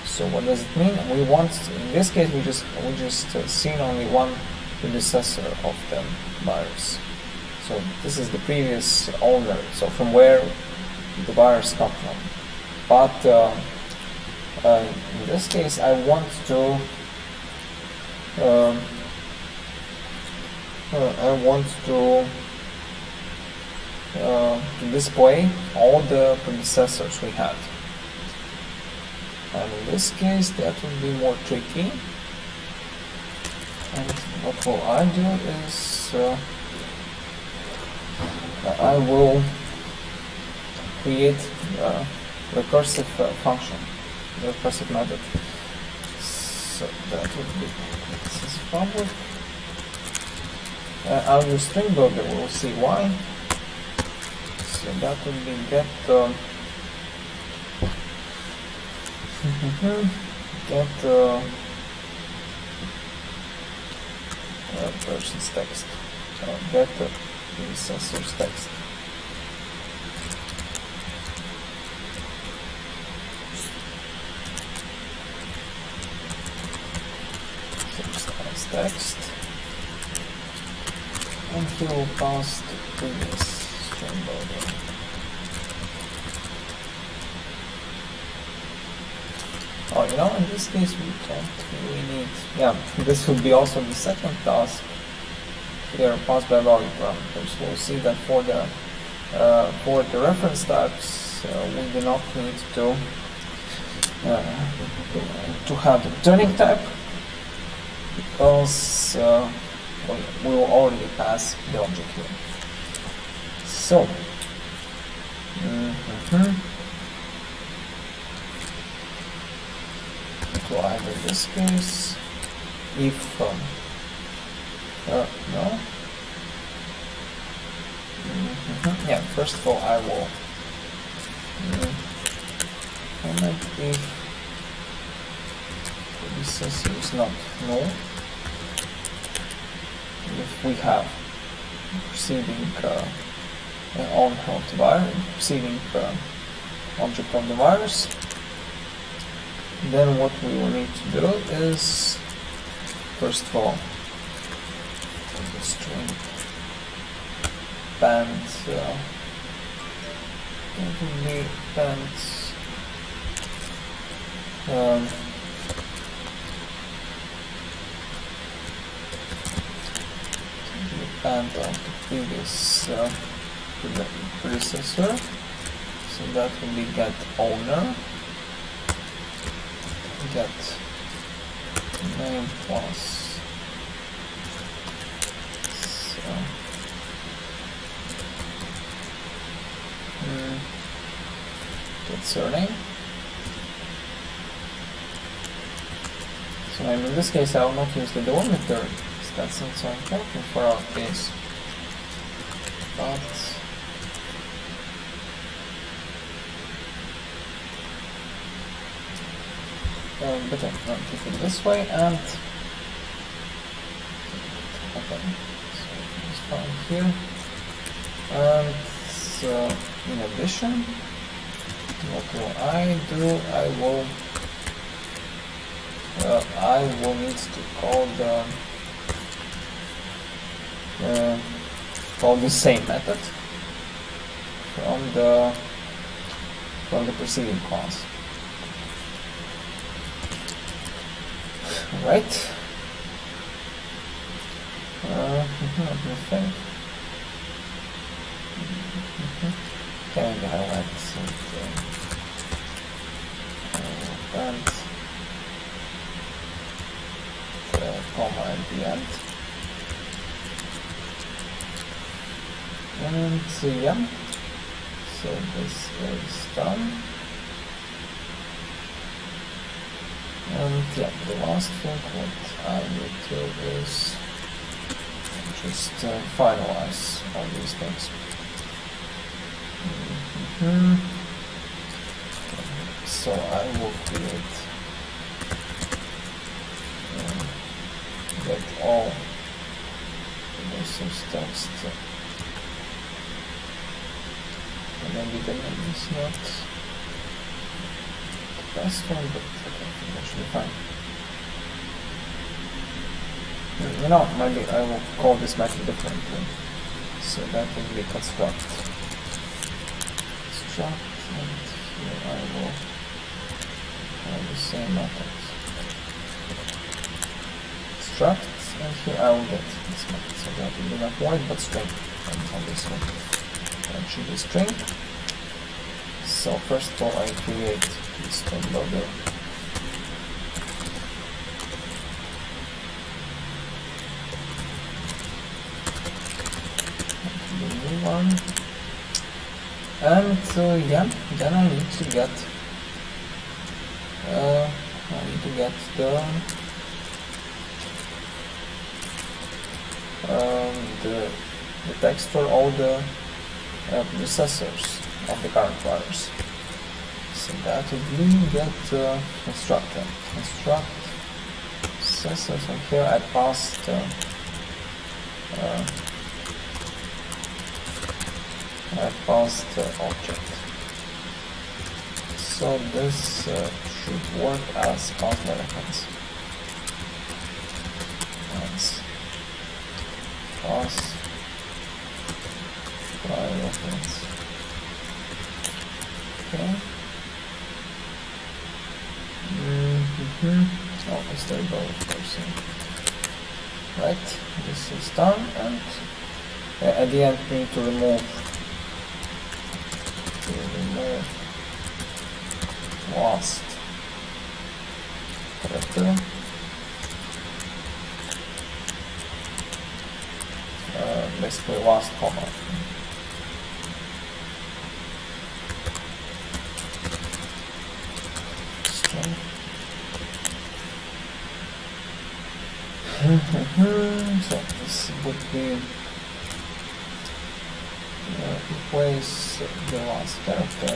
So what does it mean? We want, in this case, we just seen only one predecessor of the virus. So this is the previous owner. So from where the virus come from. But in this case, I want to to display all the predecessors we had. And in this case, that will be more tricky. And what will I do is I will create a recursive function, the recursive method. So that would be, this is public. I'll use string builder, we'll see why. So that would be get person's text. So get the predecessor's text. Text, and he will pass the previous string builder. Oh, you know, in this case we don't really need. Yeah, this would be also the second task. Here, pass by value parameters. We'll see that for the reference types so we do not need to have the returning type, because we will already pass the object here. So to either this case, if no, yeah, first of all I will comment if this is not null, if we have preceding owner of the virus, preceding object of the virus, then what we will need to do is, first of all, the string band band of the previous predecessor, so that will be get owner, get name plus get surname. So in this case I will not use the delimiter, because that's not so important for our case, but better not keep it this way, and okay, so it's fine here. And so in addition, what will I do? I will need to call the same method from the preceding class. Right. Let me think. Can we highlight something? And the comma at the end. And yeah, so this is done. And yeah, the last thing what I will do is just finalize all these things. So I will create get all this is text, and maybe the name is not the best one, but okay, that should be fine. You know, maybe I will call this method differently, so that will be construct, and here I will have the same method, struct, and here I will get this method, so that will be not void but string, and on this one that should be string. So first of all I create this string loader, one, and yeah, then I need to get the text for all the predecessors of the current virus. So that would be get construct predecessors, and here I passed the object. So this should work as pass by reference. Pass by reference. Okay. Oh, it's there both person. Right, this is done, and at the end we need to remove last character, basically last comma. String. So this would be replace the last character.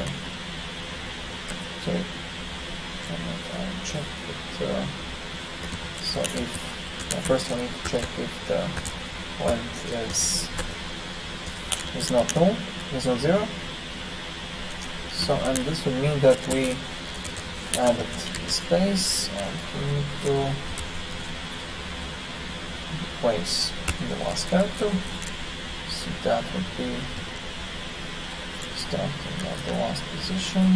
Sorry, I'll check it. So if first we need to check if the length is not null, is not 0. So and this would mean that we added space and we need to replace the last character. So that would be starting at the last position,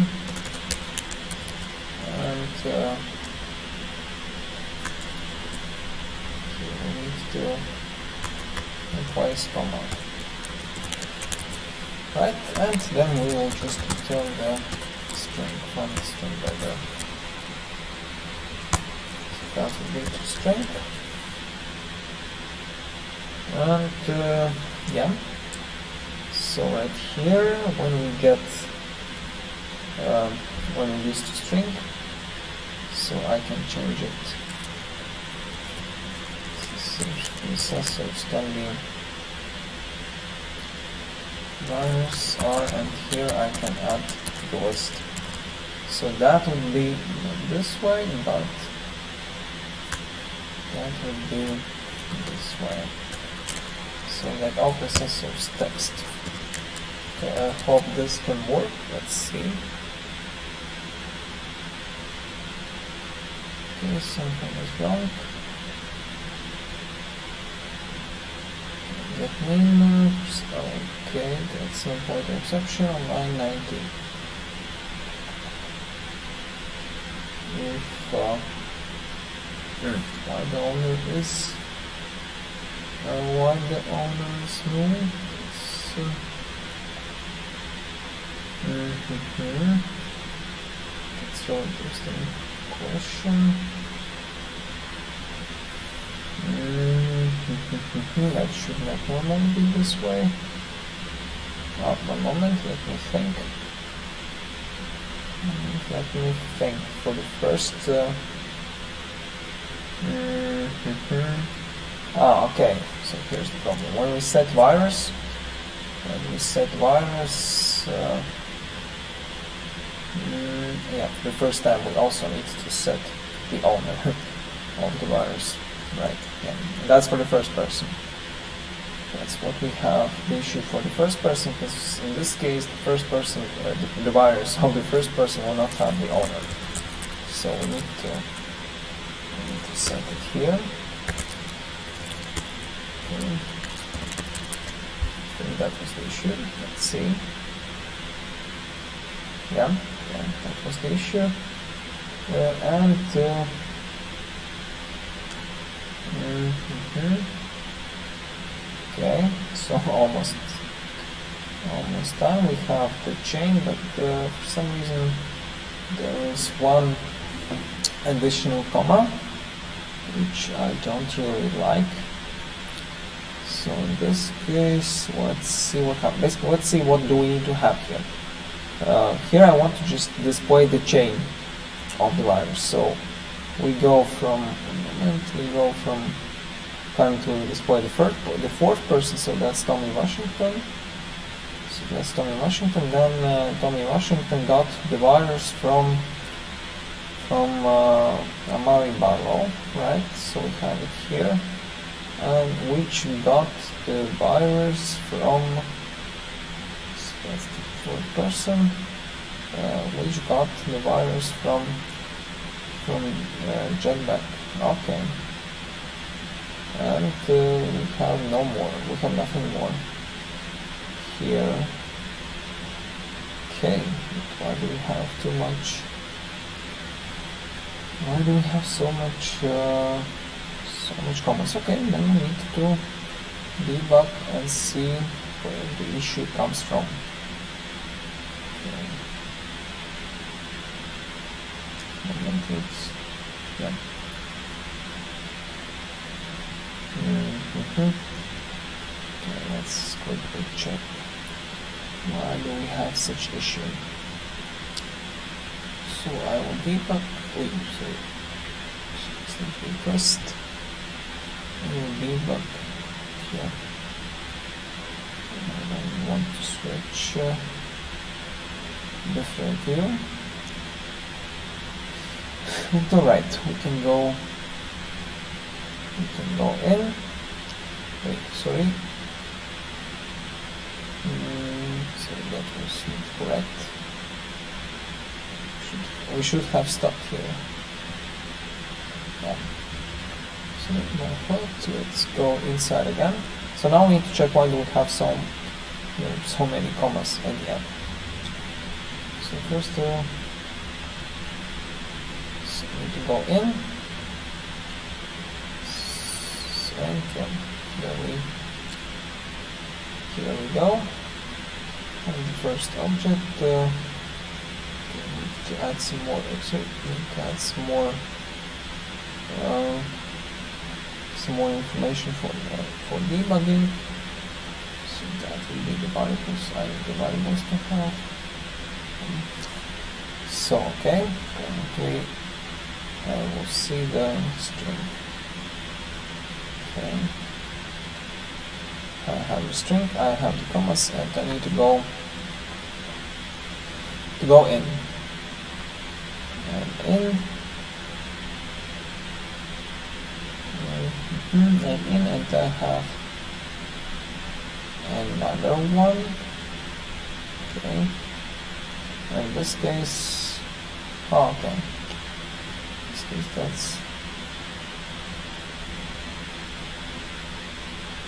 and here we need to replace comma. Right, and then we will just return the string from the string header. So that will be the string. And yeah, so right here when we get when we use the string, so I can change it. Such can be minus r, and here I can add the list. So that would be not this way, but that would be this way. So like all processors text. Okay, I hope this can work. Let's see. Okay, something is wrong. Get main maps. Okay, that's no point of exception on line 90. If why the owner is null? That's really interesting question. That should not normally be this way. One moment, let me think. For the first. Okay. So here's the problem. When we set virus, yeah, the first time we also need to set the owner of the virus, right? Yeah, that's for the first person. That's what we have the issue for the first person, because in this case, the first person, the virus of the first person will not have the owner. So we need to set it here. Okay. I think that was the issue. Let's see. Yeah, that was the issue. Okay, so almost done. We have the chain, but for some reason there is one additional comma which I don't really like. So in this case, let's see what happens. Basically, let's see what do we need to have here. Here I want to just display the chain of the virus. So we go from trying to display the fourth person. So that's Tommy Washington. Then Tommy Washington got the virus from Amari Barlow, right? So we have it here, and which got the virus from. So that's the fourth person, which got the virus from Jetback. Okay, and we have no more. We have nothing more here. Okay, why do we have too much? Why do we have so much comments? Okay, then we need to debug and see where the issue comes from. moment it's, yeah. Okay, let's quickly check why do we have such issue. So I will debug. Sorry, simply pressed. I will debug here. I don't want to switch different view. Alright, we can go in. Wait, sorry. So that was not correct. We should have stopped here. Yeah. So by default, let's go inside again. So now we need to check why do we have so many commas at the end. So first so we need to go in. And here we go. And the first object. We need to add some more. Actually, we need to add some more information for debugging. So that will be the variables. I need the variables to have. So okay, currently I will see the string. Okay. I have the string, I have the commas, and I need to go in. And in. And I have another one. Okay. In this case, okay. In this case,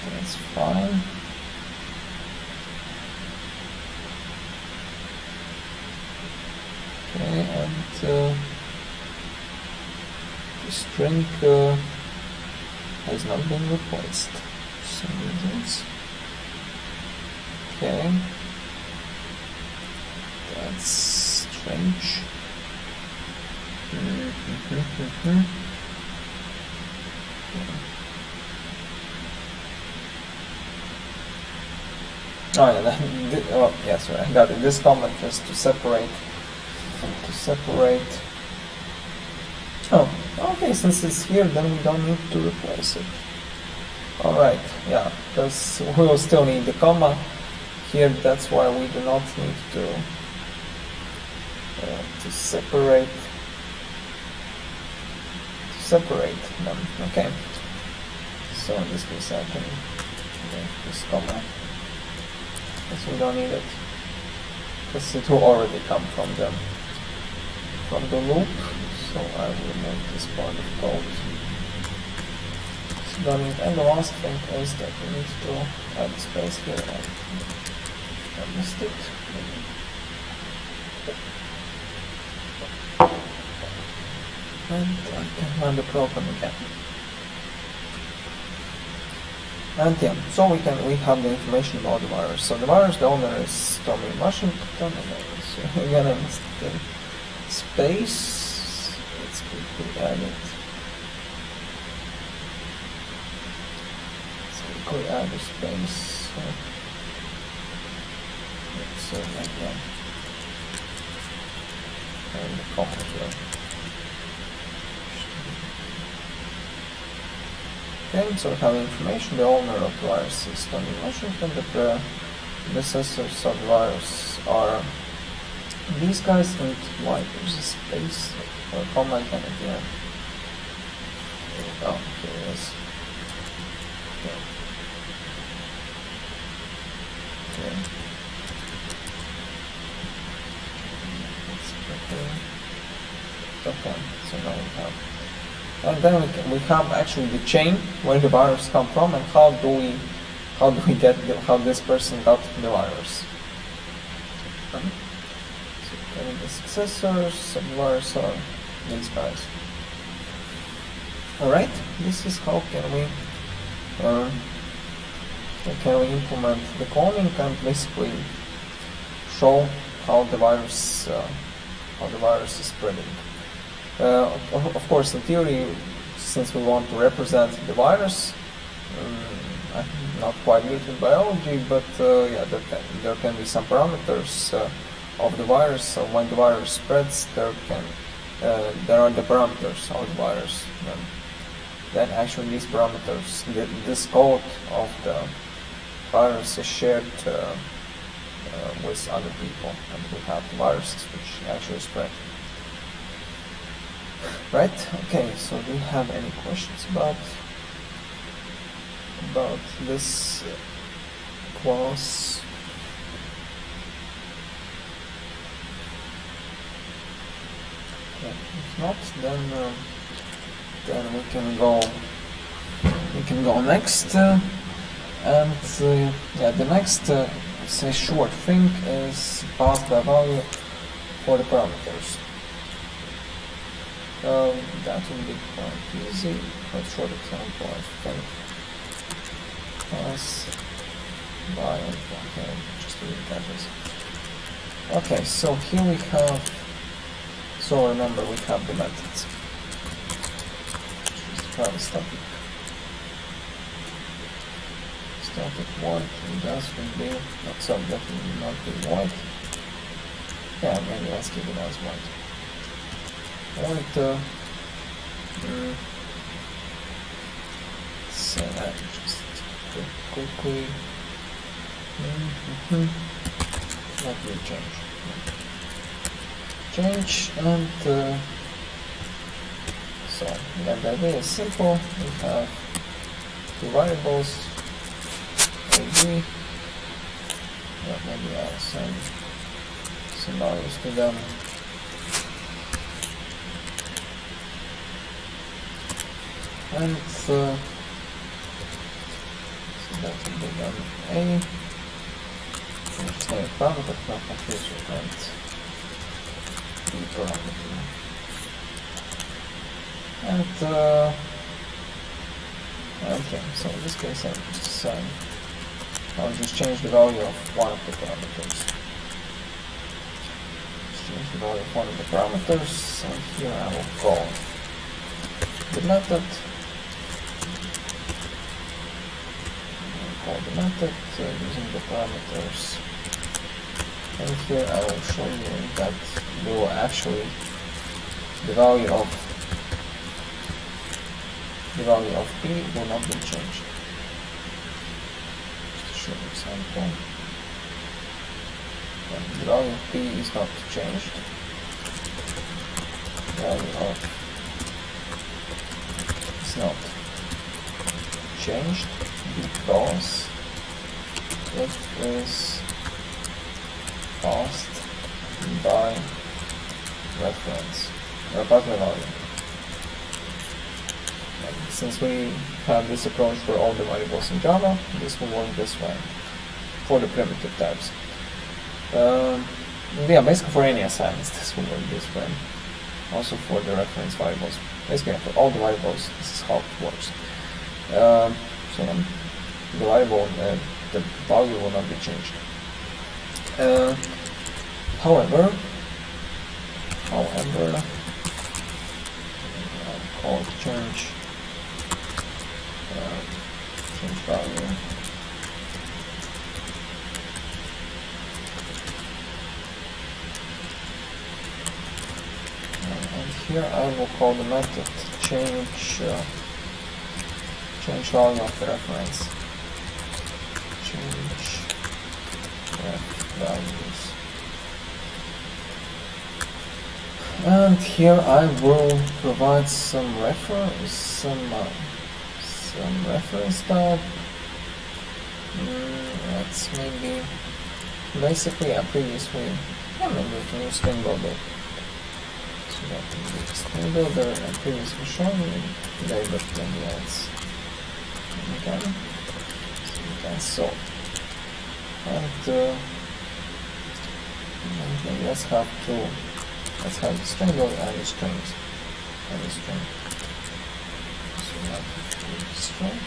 that's fine. Okay, and the string has not been replaced for some reasons. Okay, that's strange. Oh yeah, yeah, sorry, I got it. This comment is to separate. Oh, okay, since it's here, then we don't need to replace it. Alright, yeah, because we will still need the comma here, that's why we do not need to separate them. Okay, so in this case I can make this comma, because we don't need it, because it will already come from the loop. So I will make this part of code. So don't need, and the last thing is that we need to add space here, and I missed it. And I can run the program again. And yeah, so we have the information about the virus. So the virus, the owner is Tommy Washington, and so again I missed the space. Let's quickly add it. Let's quickly add the space. Let's like that. And the comma here. Okay, so we have information. The owner of the virus is Tony Washington. The predecessors of the virus are these guys, and why there's a space or comma again at the end. Oh, here it is. Okay. Okay, so now we have, and then we have actually the chain where the virus come from, and how do we get how this person got the virus. So the successors of the virus are these guys. Alright, this is how can we implement the cloning and basically show how the virus is spreading. Of course, in theory, since we want to represent the virus, not quite good in biology, but yeah, there can be some parameters of the virus. So when the virus spreads, there are the parameters of the virus. Then actually these parameters, this code of the virus is shared with other people, and we have the viruses which actually spread. Right? Okay, so do you have any questions about this class? Okay, if not, then we can go next, and yeah, the next say short thing is pass the value for the parameters. That will be quite easy. Quite short example, I think. Pass by, okay, just read that is. Okay, so here we have. So remember, we have the methods. Just have a static. Static void, and that will be so definitely not be void. Yeah, maybe let's keep it as void. Void. So that just quickly. Let me change, and so yeah, the idea is simple. We have two variables, a, b. Yeah, maybe I'll send some values to them. And so that will be then a. Just name it parameter, not confuse with and b parameter. And okay, so in this case I'll just change the value of one of the parameters. Just change the value of one of the parameters, and here I will call the method. Using the parameters, and here I will show you that we will actually the value of p will not be changed. Just a short example. And the value of p is not changed. The value of is not changed because it is passed by reference or by value. And since we have this approach for all the variables in Java, this will work this way for the primitive types. Yeah, basically for any assignments, this will work this way. Also for the reference variables. Basically for all the variables, this is how it works. So the variable, the value will not be changed. However, I'll call change value. And here I will call the method change value of the reference. Change ref values. And here I will provide some reference type. Let's maybe basically previously maybe we can use string builder. So that will be string builder and previously shown today, but maybe let's so and maybe let's have the string builder and the strings and the string. So now the string.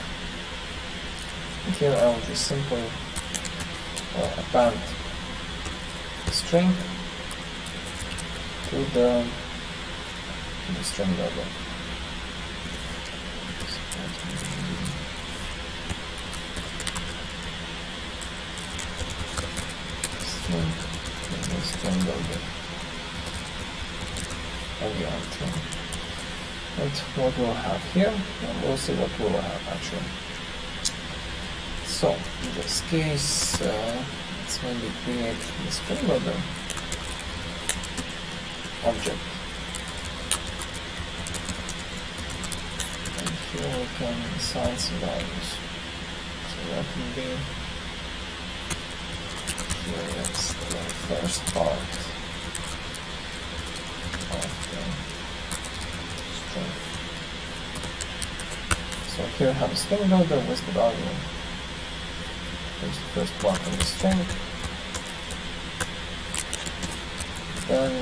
And here I will just simply append the string to the the string builder. String builder. And what we'll have here, and we'll see what we'll have actually. So in this case, let's maybe create the string builder object. And here we can assign some values. So that will be, here is the first part of the string. So here I have a string builder with the value. Here's the first part of the string. Then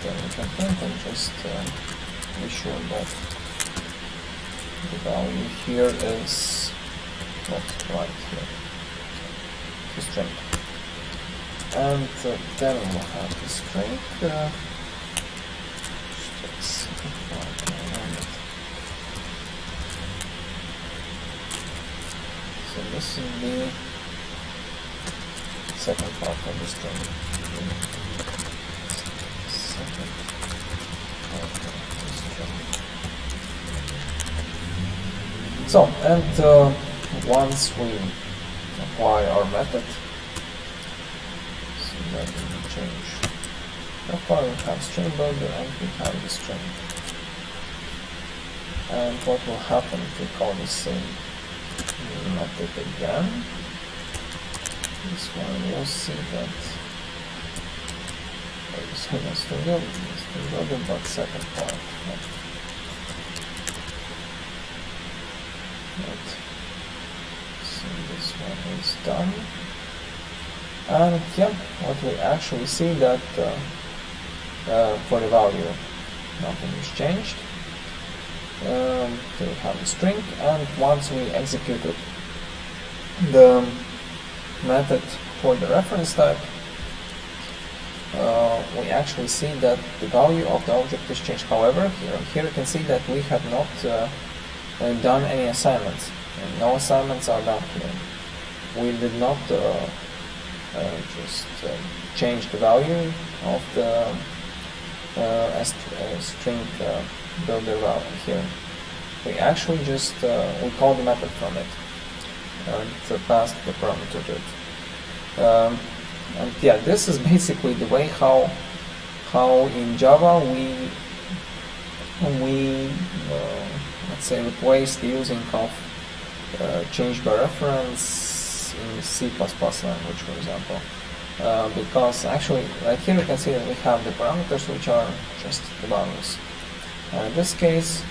we can print and just be sure that the value here is not right here, the string. And then we'll have the string. So this is the second part of the string. Second part of the string. So, and once we apply our method, so that will change. So far we have string builder and we have the string. And what will happen if we call the same method again? This one we'll see that string builder, but second part. So this one is done. And yeah, what we actually see that for the value nothing is changed. Here we have the string, and once we executed the method for the reference type, we actually see that the value of the object is changed. However, here you can see that we have not done any assignments. And no assignments are done here. We did not just change the value of the string builder value here. We actually just we call the method from it and pass the parameter to it. And yeah, this is basically the way how in Java we let's say replace the using of change by reference in C++ language, for example. Because actually, right here you can see that we have the parameters which are just the values. In this case,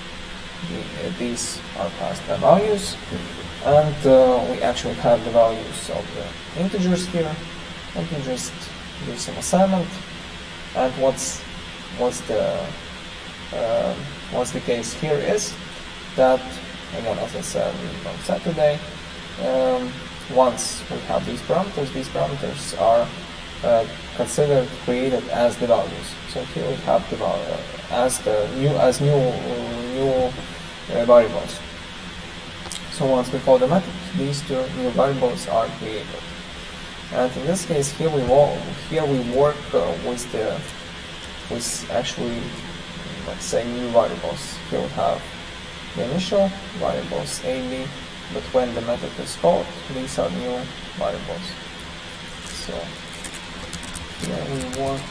these are passed by values, and we actually have the values of the integers here. We can just do some assignment. And what's the case here is that, again, as I said on Saturday, once we have these parameters are considered created as the values. So here we have the value as new variables. So once we call the method, these two new variables are created. And in this case, here we work with actually, let's say, new variables. Here we have the initial variables a, b, but when the method is called, these are new variables. So here we work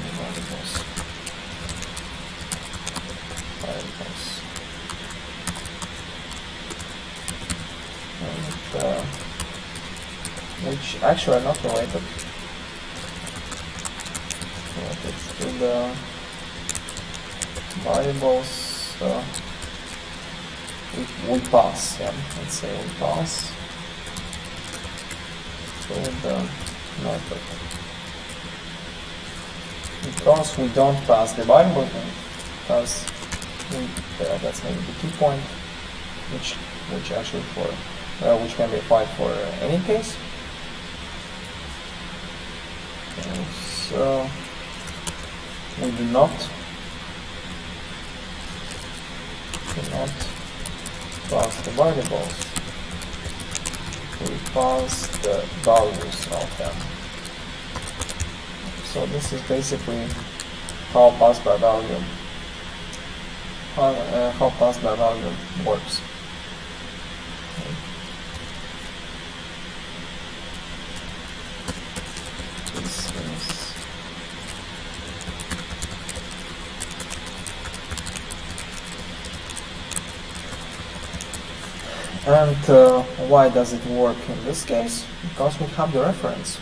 new variables. And, which actually are not related to the variables we pass. Yeah, let's say we pass to the method. Because we don't pass the variable, because that's maybe the key point, which actually which can be applied for any case. So we do not pass the variables, we pass the values of them. So this is basically how pass by value works. This is and why does it work in this case? Because we have the reference.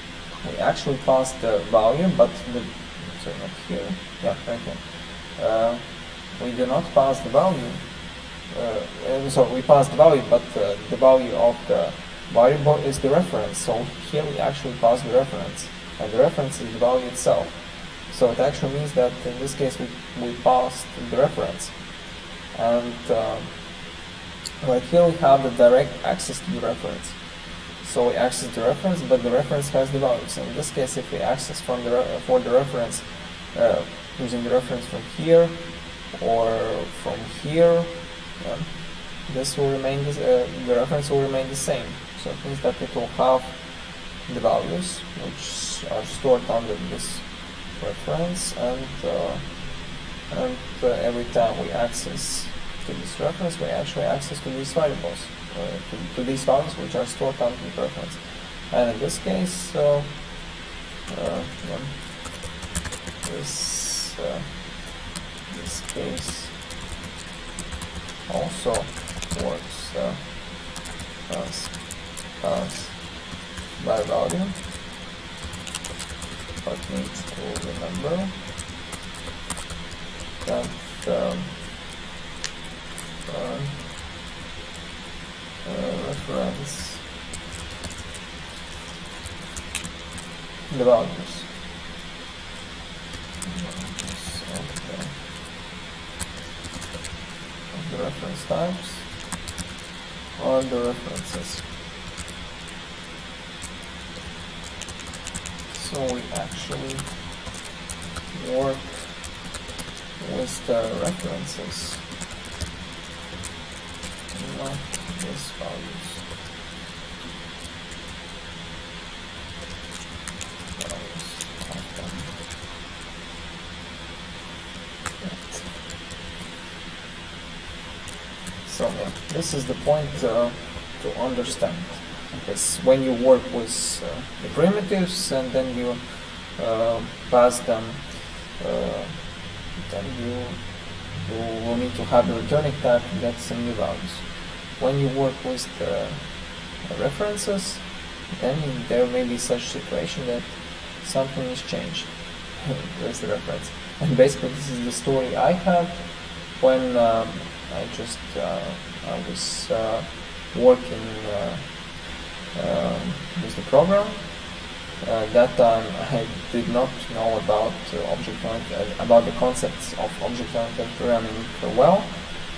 We actually pass the value, but sorry, not here. Yeah, right here. We do not pass the value. So we pass the value, but the value of the variable is the reference. So here we actually pass the reference, and the reference is the value itself. So it actually means that in this case we passed the reference, and right here we have the direct access to the reference. So we access the reference, but the reference has the values. In this case, if we access from for the reference using the reference from here or from here, this will remain the reference will remain the same. So it means that it will have the values which are stored under this reference, and every time we access to this reference, we actually access to these variables, to these values which are stored under the reference. And in this case, this case also works as pass by value, but needs to remember that reference the values of the reference types or the references. So we actually work with the references, not these values. So yeah, this is the point to understand, because when you work with the primitives and then you pass them, then you will need to have the returning type to get some new values. When you work with the references, then there may be such situation that something is changed with the reference. And basically this is the story I had when I was working with the program. That time I did not know about about the concepts of object-oriented programming well,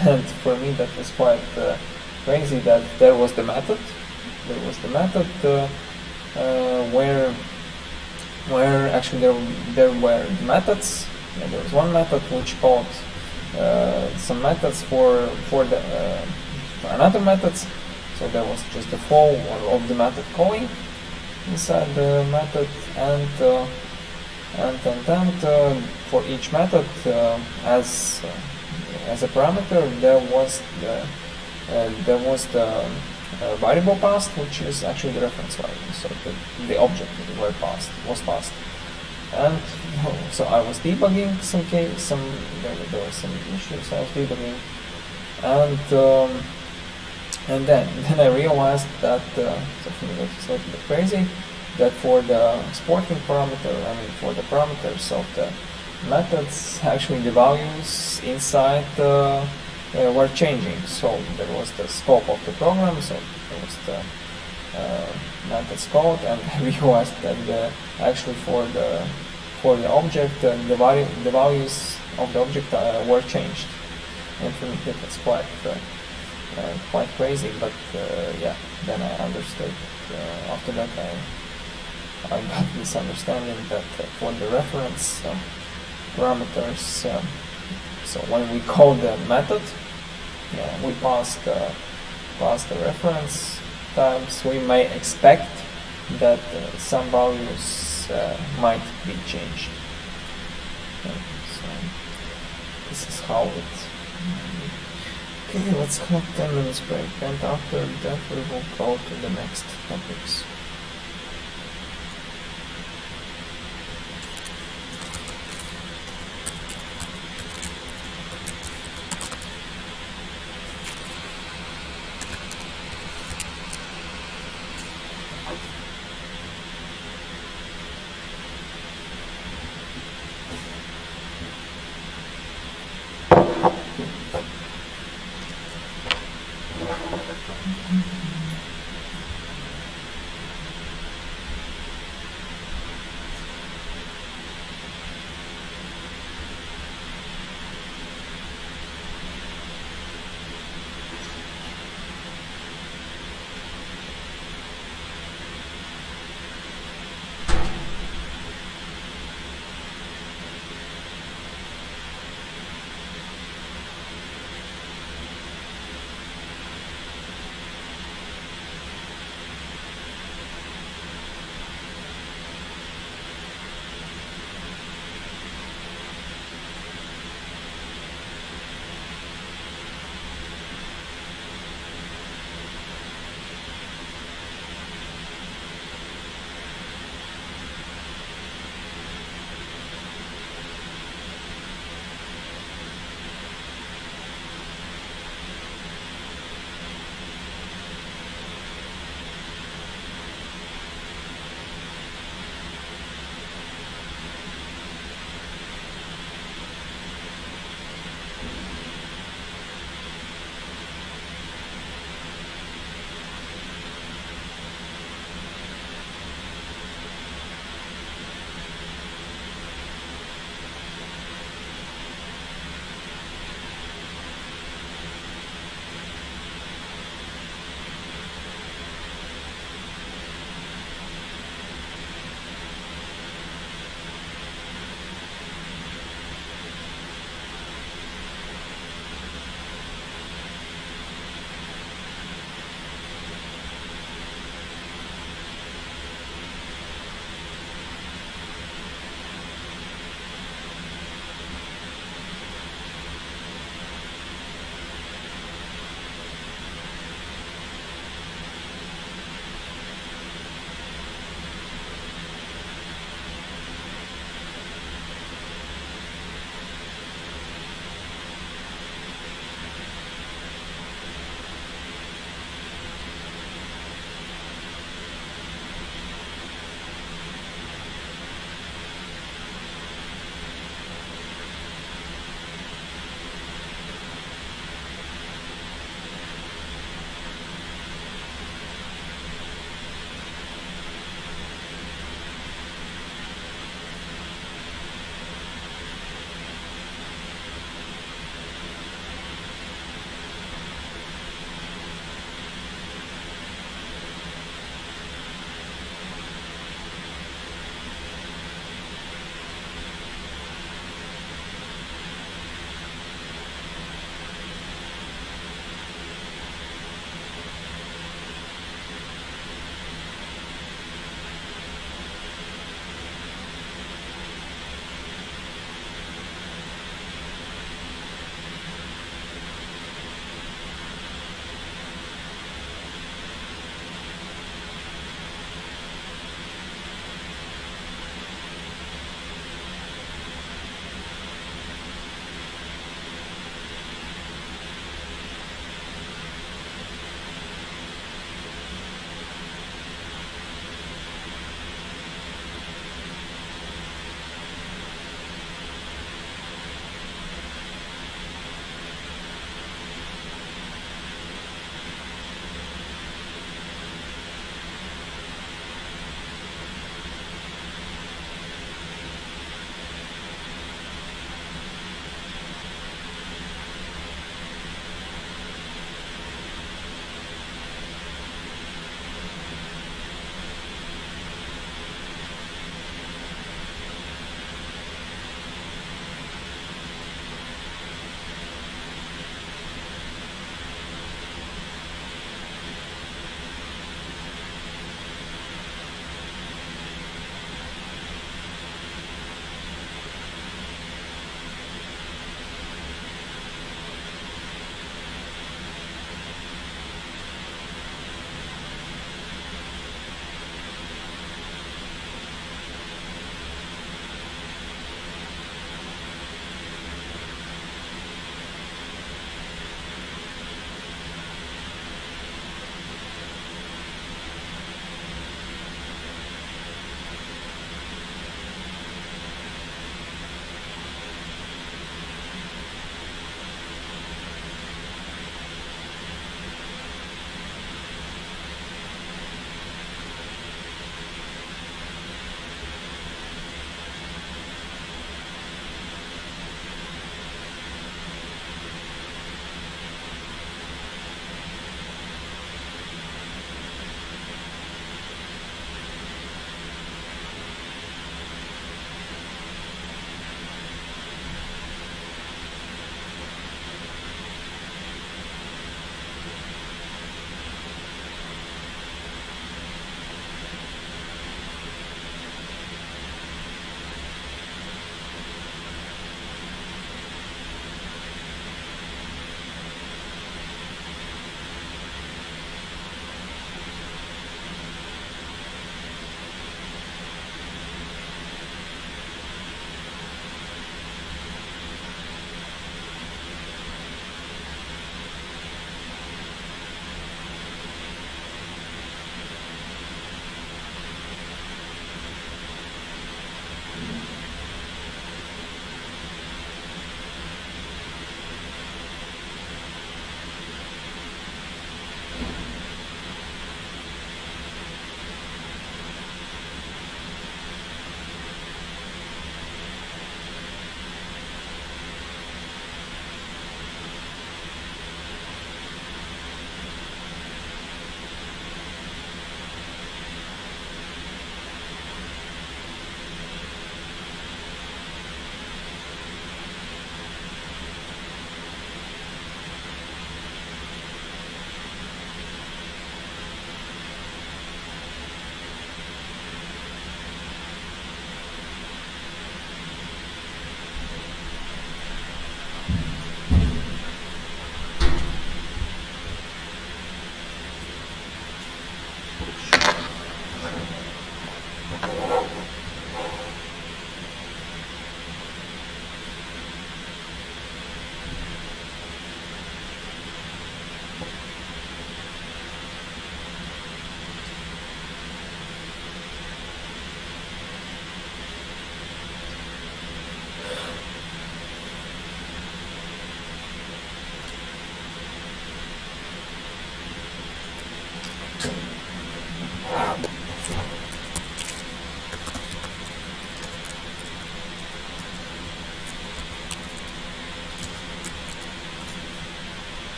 and for me that was quite crazy that there was the method. There was the method where actually there were methods. And there was one method which called some methods for another methods. So there was just the flow of the method calling inside the method, and for each method as a parameter there was the variable passed, which is actually the reference value. So the object was passed. And so I was debugging there were some issues. I was debugging, and then I realized that something that is a little bit crazy, that for the exporting parameter, for the parameters of the methods, actually the values inside were changing. So there was the scope of the program, so there was the methods code, and I realized that actually for the object, the values of the object were changed. And for me that was quite crazy, but yeah, then I understood. After that I got this understanding that for the reference parameters. So when we call the method, we pass the reference times. We may expect that some values might be changed. So this is how it. Okay, let's have 10 minutes break, and after that we will go to the next topics.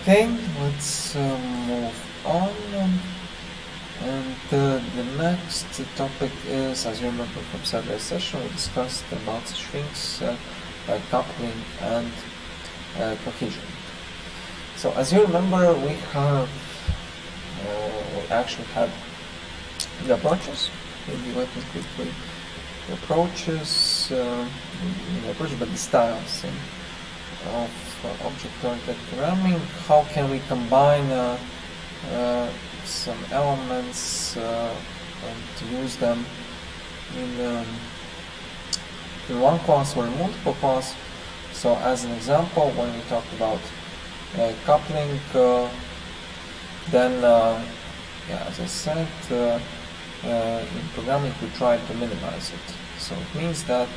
Okay, let's move on. And the next topic is, as you remember from Saturday's session, we discussed about such things like coupling and cohesion. So as you remember, we actually had the approaches. Maybe let me quickly the approaches, but the styles of object-oriented programming. How can we combine some elements and use them in one class or multiple class? So as an example, when we talked about coupling, then as I said, in programming we try to minimize it. So it means that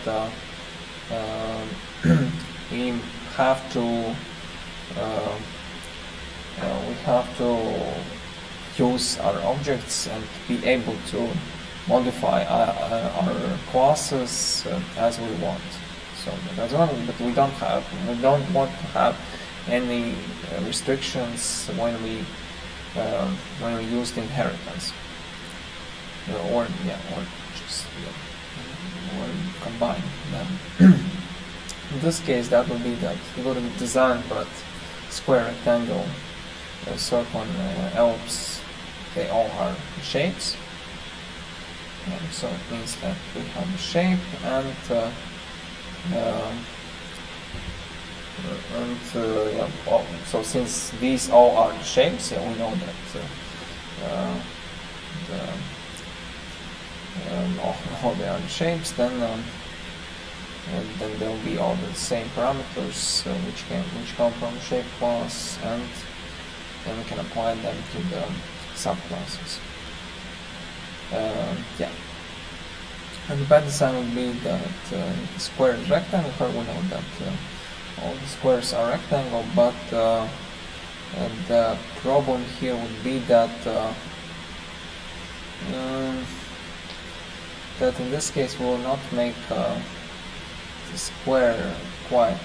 we have to use our objects and be able to modify our classes as we want. So that's one, but we don't want to have any restrictions when we use the inheritance, or just combine them. In this case, that would be that we go to the design, but square, rectangle, circle, and ellipse, they all are shapes. So it means that we have a shape, so since these all are shapes, we know that all they are shapes. Then there will be all the same parameters which come from the shape class, and then we can apply them to the subclasses. And the bad design would be that the square is rectangle. We know that all the squares are rectangle, but the problem here would be that in this case we will not make the square quite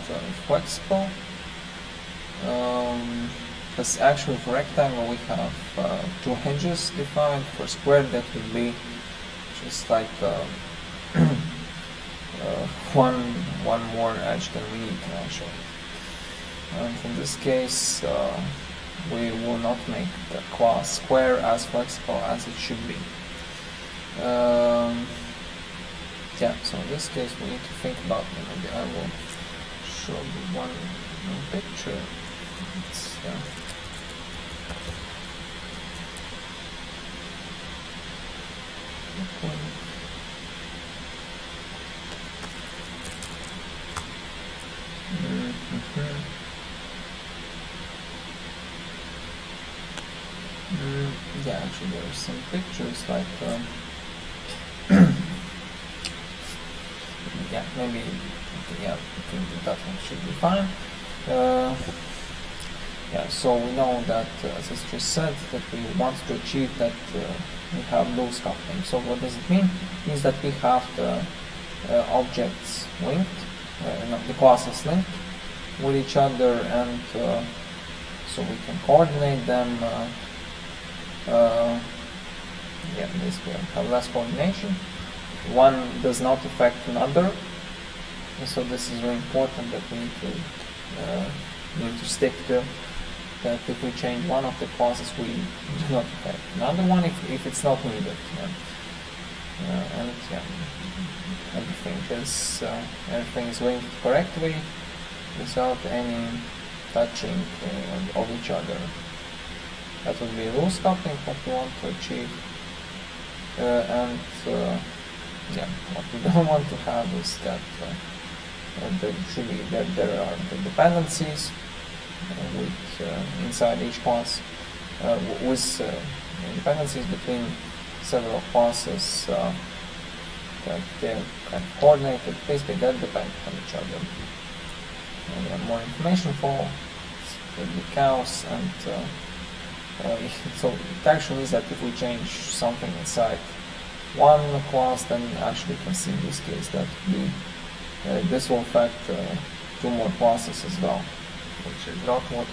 flexible, because actually for rectangle we have two edges defined. For square that would be just like one more edge than we need actually. And in this case we will not make the class square as flexible as it should be. So in this case we need to think about, maybe I will show you one picture. It's, actually there are some pictures like maybe I think that one should be fine. So we know that, as I just said, that we want to achieve that we have loose coupling. So what does it mean? It means that we have the objects linked, the classes linked with each other, and so we can coordinate them. Basically have less coordination. One does not affect another, and so this is very important that we need to stick to. That if we change one of the classes, we do not affect another one if it's not needed. Everything is linked correctly without any touching of each other. That would be loose coupling, what we want to achieve. What we don't want to have is that there are the dependencies inside each class with dependencies between several classes that they're kind of coordinated, basically that depend on each other. And we have more information for the cows, and so it actually means that if we change something inside one class, then actually we can see in this case that this will affect two more classes as well, which is not what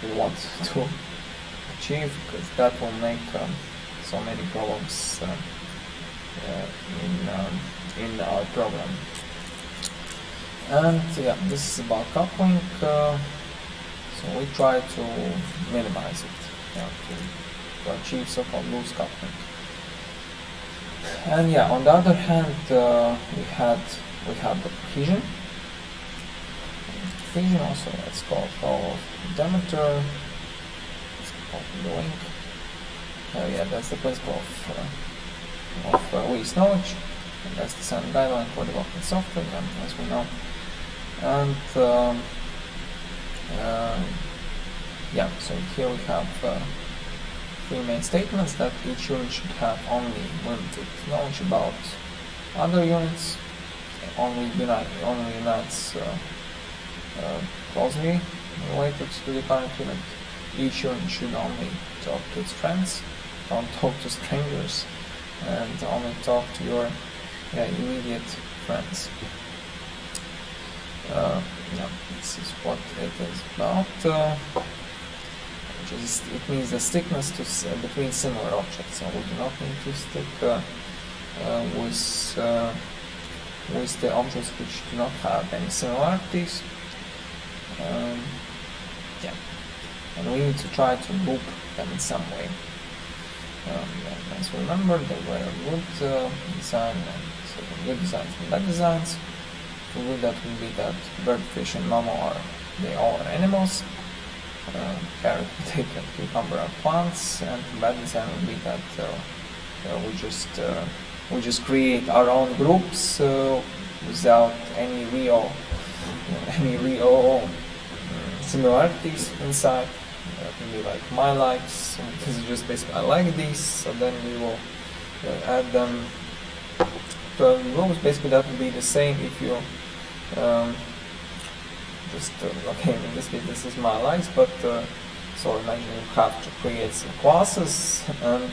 we want to achieve, because that will make so many problems in our program. And yeah, this is about coupling. So we try to minimize it, to achieve so-called loose coupling. And yeah, on the other hand, we have the cohesion. Cohesion also, it's called diameter. It's called the link. Yeah, that's the principle of least knowledge, and that's the standard guideline for developing software, as we know. And yeah, so here we have three main statements that each unit should have only limited knowledge about other units, only unites closely related to the current unit. Each unit should only talk to its friends, don't talk to strangers, and only talk to your immediate friends. Yeah, this is what it is about. It means the stickness between similar objects. So we do not need to stick with the objects which do not have any similarities. Yeah, and we need to try to group them in some way. As we remember, there were good design and good designs and bad designs. For good, that would be that bird, fish, and mammal they all are animals. Carrot, potato, and cucumber are plants, and bad design would be that we just create our own groups without any real similarities inside. That can be like my likes. This is just basically I like these, so then we will add them to groups. Basically, that would be the same if you okay, in this case this is my likes, but so imagine you have to create some classes, and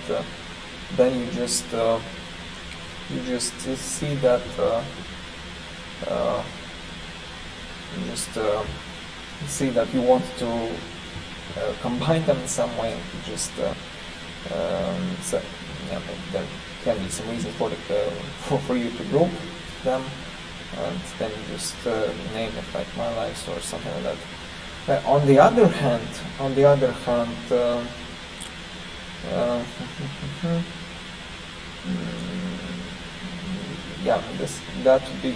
then you just see that see that you want to combine them in some way. You just so yeah, there can be some reason for you to group them, and then you just name it like my likes or something like that. But on the other hand, yeah,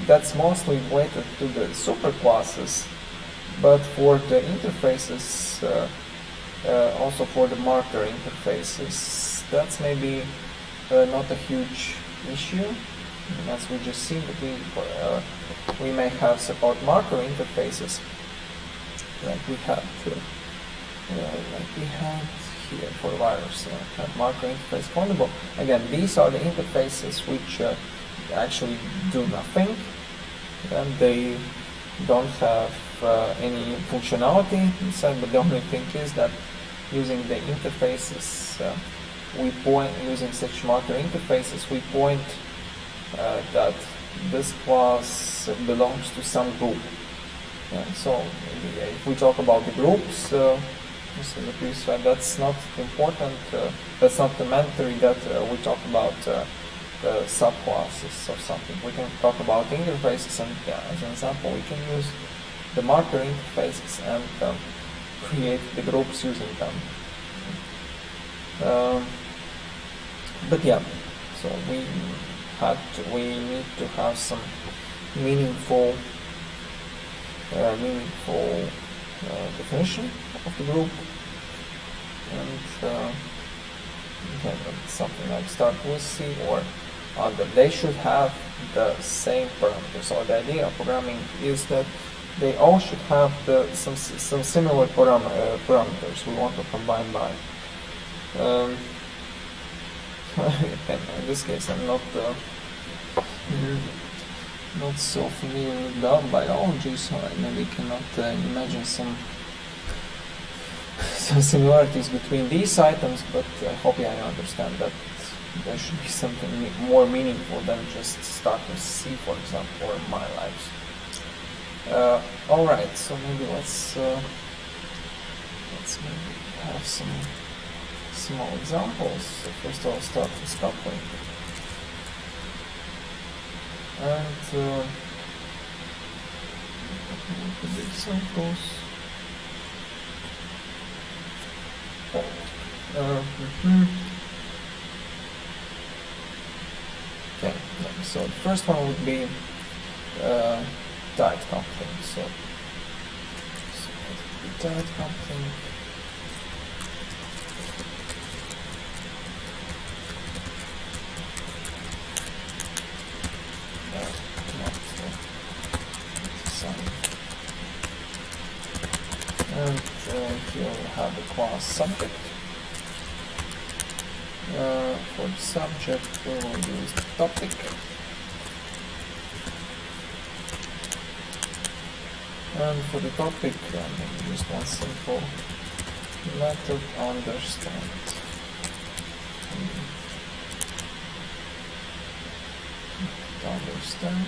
that's mostly related to the superclasses, but for the interfaces, also for the marker interfaces, that's maybe not a huge issue. As we just seen, that we may have support marker interfaces, like we had here for virus, marker interface callable. Again, these are the interfaces which actually do nothing, and they don't have any functionality inside. But the only thing is that using the interfaces, using such marker interfaces, we point that this class belongs to some group. Yeah, so if we talk about the groups, that's not important. That's not mandatory that we talk about subclasses or something. We can talk about interfaces, and as an example, we can use the marker interfaces and create the groups using them. But yeah, so we need to have some meaningful definition of the group, and something like start with C or other. They should have the same parameters. So the idea of programming is that they all should have some similar parameters we want to combine by. In this case, I'm not so familiar with the biology, so I maybe cannot imagine some similarities between these items, but hopefully I understand that there should be something more meaningful than just start with C, for example, or my lives. Alright, so maybe let's maybe have some small examples. So first I'll start with coupling. And look at the examples. Okay, so the first one would be tight coupling. So it would be tight coupling. And here we have the class subject. For the subject, we will use the topic. And for the topic, maybe just one simple method, understand. Understand.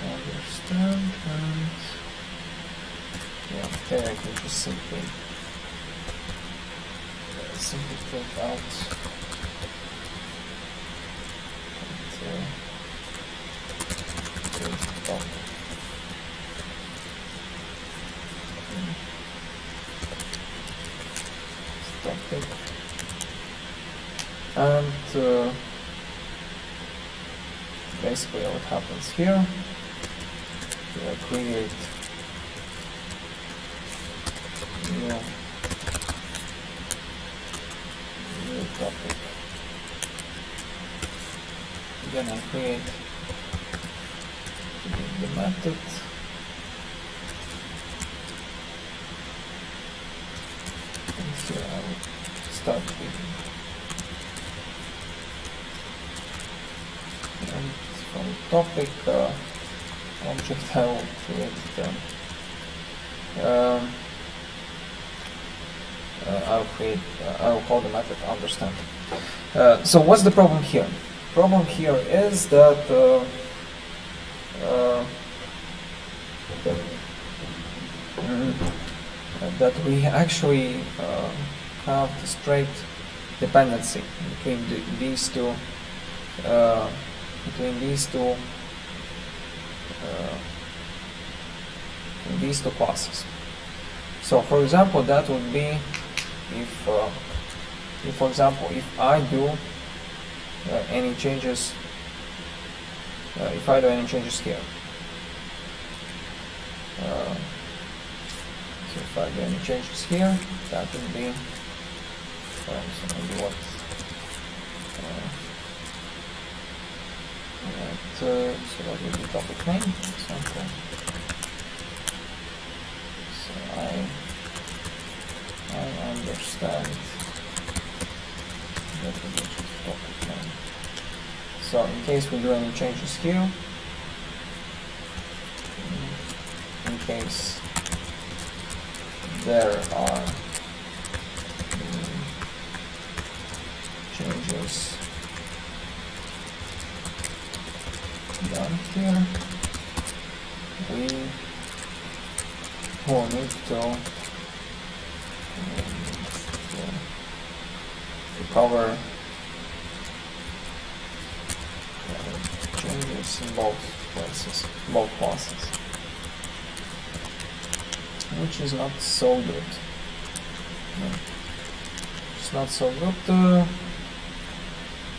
Understand, and yeah, there I can just simply print out topic, and basically what happens here, we create new topic. Then I create the method. And here I will start reading. And from topic object I will create I will call the method understand. So what's the problem here? Problem here is that that we actually have the straight dependency between these two classes. So for example, that would be if for example, if I do any changes, if I do any changes here, so if I do any changes here, that would be so maybe what so that would be topic name, for example. So I understand that would be just topic name. So in case we do any changes here, in case there are changes done here, we will need to cover changes in both places, both classes, which is not so good. It's not so good.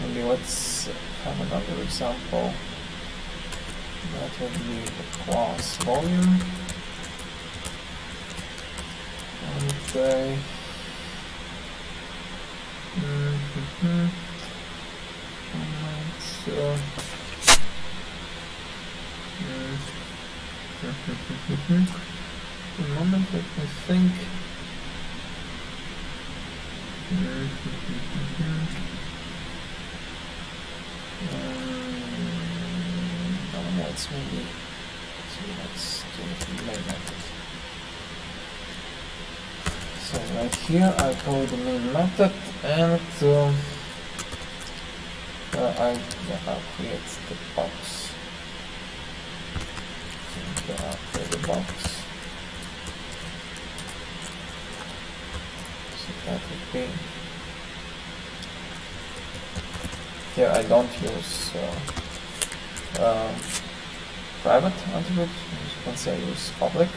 Maybe let's have another example. That would be the class volume. And and a moment, let me think. Let's maybe, so let's do the main method. So right here I call the main method, and I'll create the box. So I'll create the box. So that would be. Here I don't use private attribute, as you can say, I use public.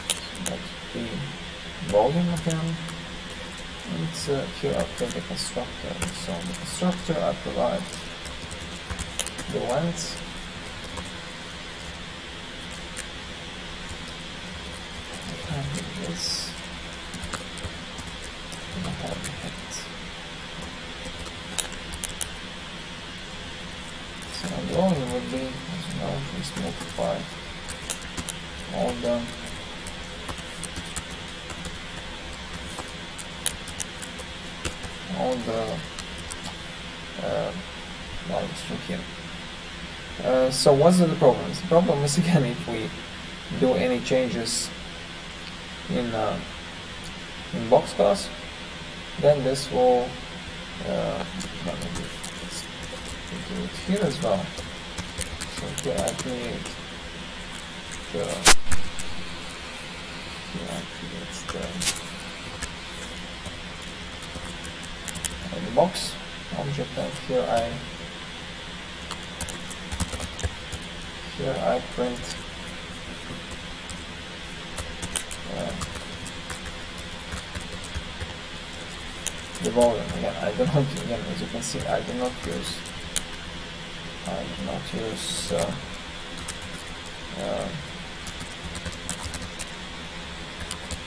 So that would be volume again. And here I create the constructor. So in the constructor I provide the length. I have this. And I have the height. So the volume would be, as you know, just multiply all the values from here. So what's the problem? The problem is, again, if we do any changes in box class, then this will do it here as well. So here I create the box object, and here I print the volume. Again, I do not, again, as you can see, I do not use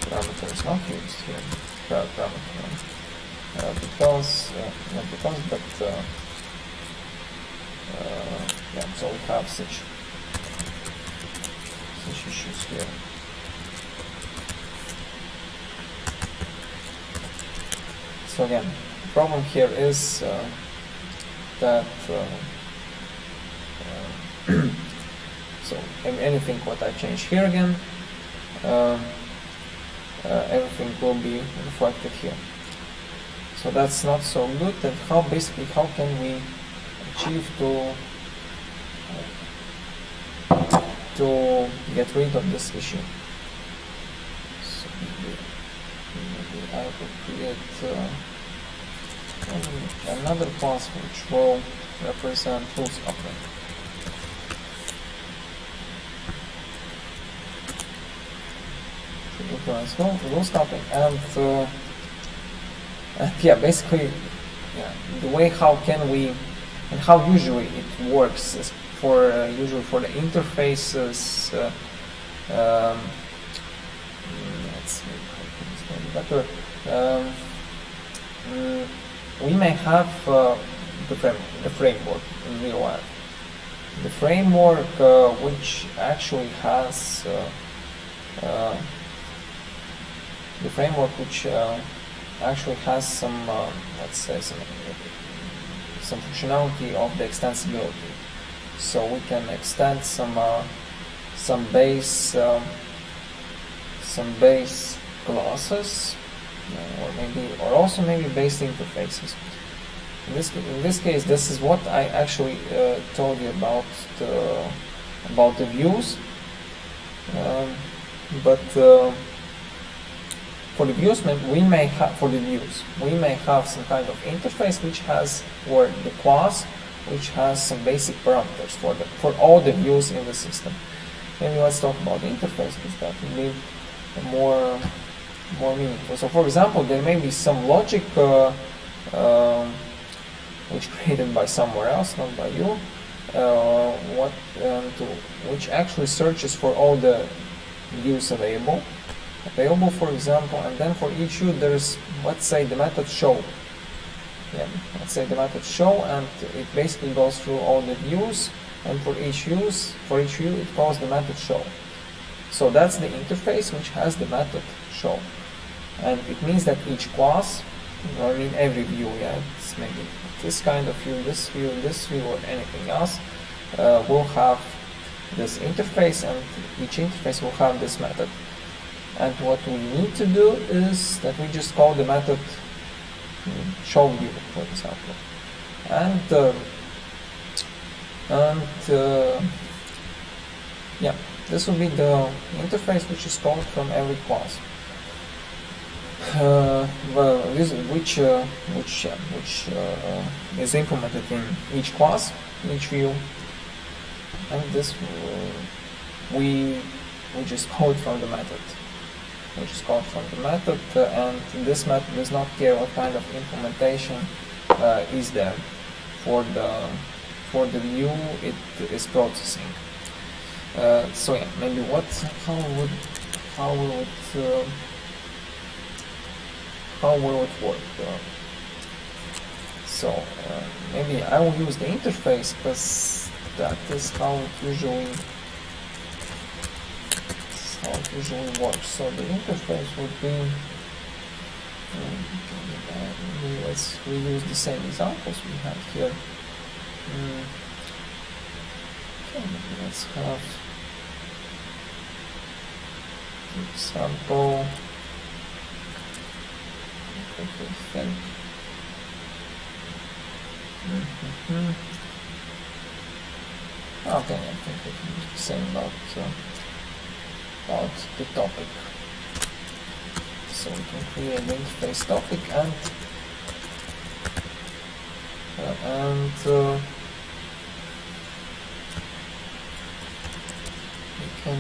parameters not used here, parameter, yeah, so we have such issues here. So again, the problem here is that so anything what I change here again, everything will be reflected here. So that's not so good. And how can we achieve to get rid of this issue? So maybe I will create another class which will represent rules uplink. Rules coupling, and yeah, basically, yeah, the way how can we, and how usually it works is usually for the interfaces. Let's see how I can explain better. We may have the framework in real life. The framework which actually has some, let's say, some functionality of the extensibility. So we can extend some base classes, or also maybe base interfaces. In this case, this is what I actually told you about the views, but for the views, we may have some kind of interface which has, or the class which has some basic parameters for all the views in the system. Maybe let's talk about the interface, because that will be more meaningful. So, for example, there may be some logic which created by somewhere else, not by you, which actually searches for all the views available. available, for example, and then for each view there's, let's say, the method show. Yeah, let's say the method show, and it basically goes through all the views, and for each view it calls the method show. So that's the interface which has the method show, and it means that each class, I mean every view, yeah, it's maybe this kind of view, this view, or anything else, will have this interface, and each interface will have this method. And what we need to do is that we just call the method show view, for example, yeah, this will be the interface which is called from every class. Which is implemented in each class, each view, and this we just code from the method. And this method does not care what kind of implementation is there for the view it is processing. So yeah, maybe how will it work? Maybe I will use the interface, because that is how it usually works. So the interface would be, let's reuse the same examples we had here. Okay, let's have example. Okay, I think we can do the same about the topic. So we can create the interface topic, and we can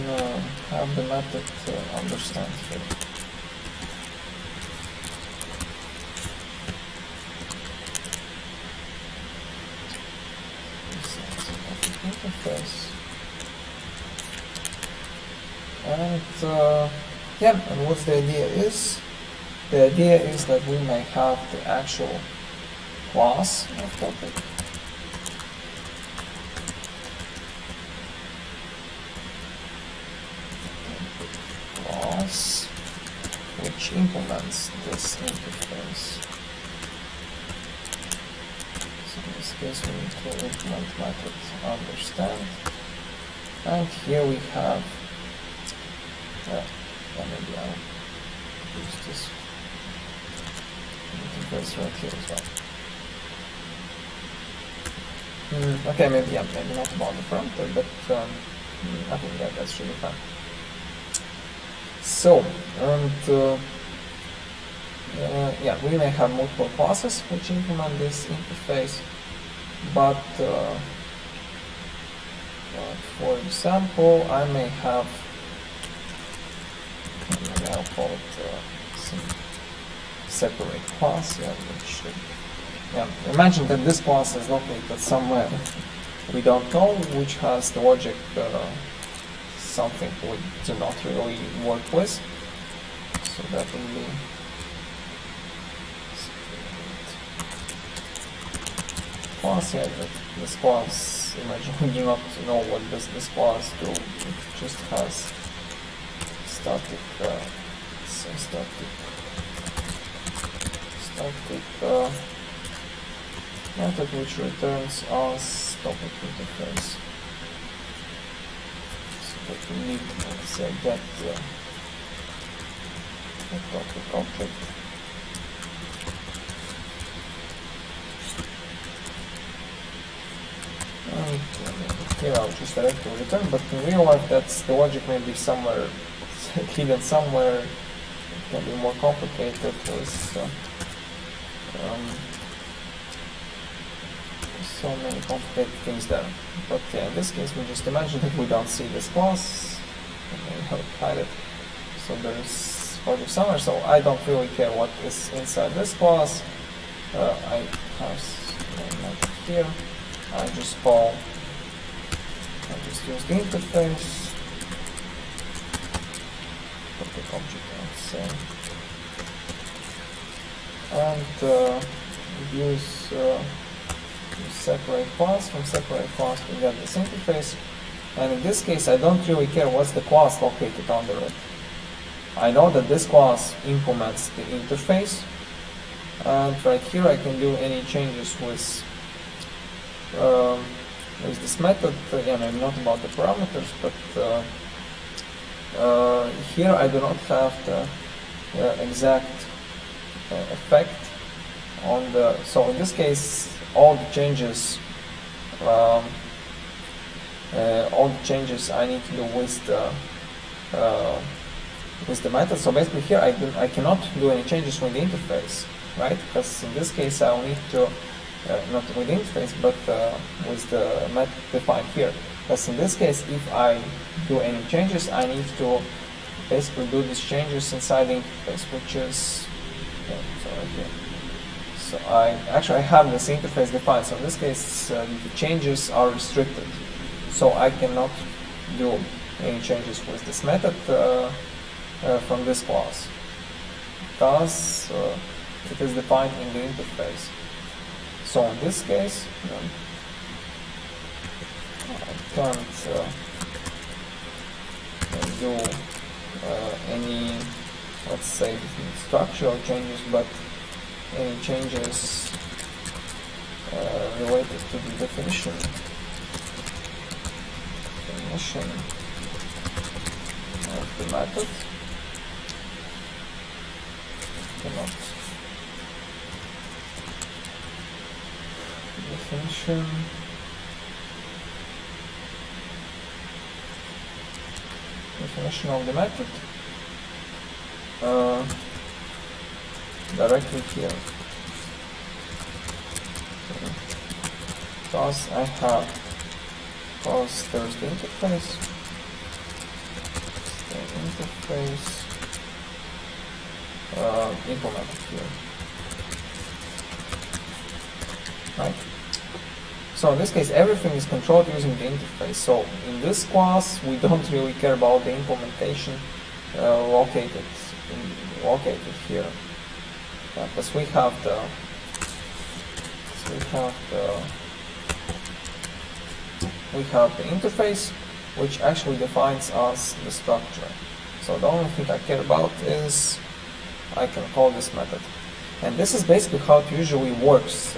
have the method understand here. Interface, and yeah, and what the idea is? The idea is that we may have the actual class of topic, class which implements this interface. In this case we need to implement method understand, and here we have maybe I'll use this interface right here as well. Okay, maybe not about the parameter, but I think that's really fine. So, and yeah, we may have multiple classes which implement this interface, but for example, I may have, maybe I'll call it some separate class, imagine that this class is located somewhere we don't know, which has the logic something we do not really work with, so that will be class. Yeah, this class, imagine we do not know what does this class do. It just has static method which returns us topic interface. So that we need, let's say, get the topic object. Here I'll just directly return, but in real life that's the logic may be somewhere hidden somewhere. It can be more complicated with so many complicated things there. But yeah, in this case we just imagine that we don't see this class, and we hide it. So there's logic somewhere, so I don't really care what is inside this class. I have here. I just use the interface, public object, let's say, and use separate class. From separate class we get this interface, and in this case I don't really care what's the class located under it. I know that this class implements the interface, and right here I can do any changes with this method. Again, not about the parameters, but here I do not have the exact effect on the. So in this case, all the changes I need to do with the method. So basically here I cannot do any changes with the interface, right? Because in this case I will need to not with the interface, but with the method defined here. Because in this case, if I do any changes, I need to basically do these changes inside the interface, which is right here. So I have this interface defined. So in this case, the changes are restricted. So I cannot do any changes with this method from this class, because it is defined in the interface. So in this case, I can't do any, let's say, structural changes, but any changes related to the definition of the method. Cannot definition of the method directly here, because there's the interface, implemented here, right? So in this case, everything is controlled using the interface. So in this class, we don't really care about the implementation located here, because we have the interface, which actually defines us the structure. So the only thing I care about is I can call this method, and this is basically how it usually works.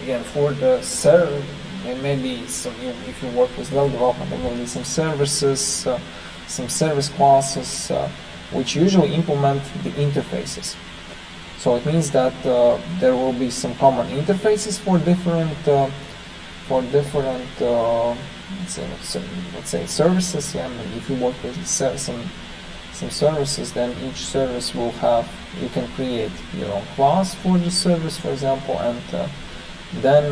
Again, for the server, and maybe some, if you work with web development, there will be some services, some service classes, which usually implement the interfaces. So it means that there will be some common interfaces for different let's say services. Yeah, and if you work with some services, then each service will have, you can create your own class for the service, for example, and then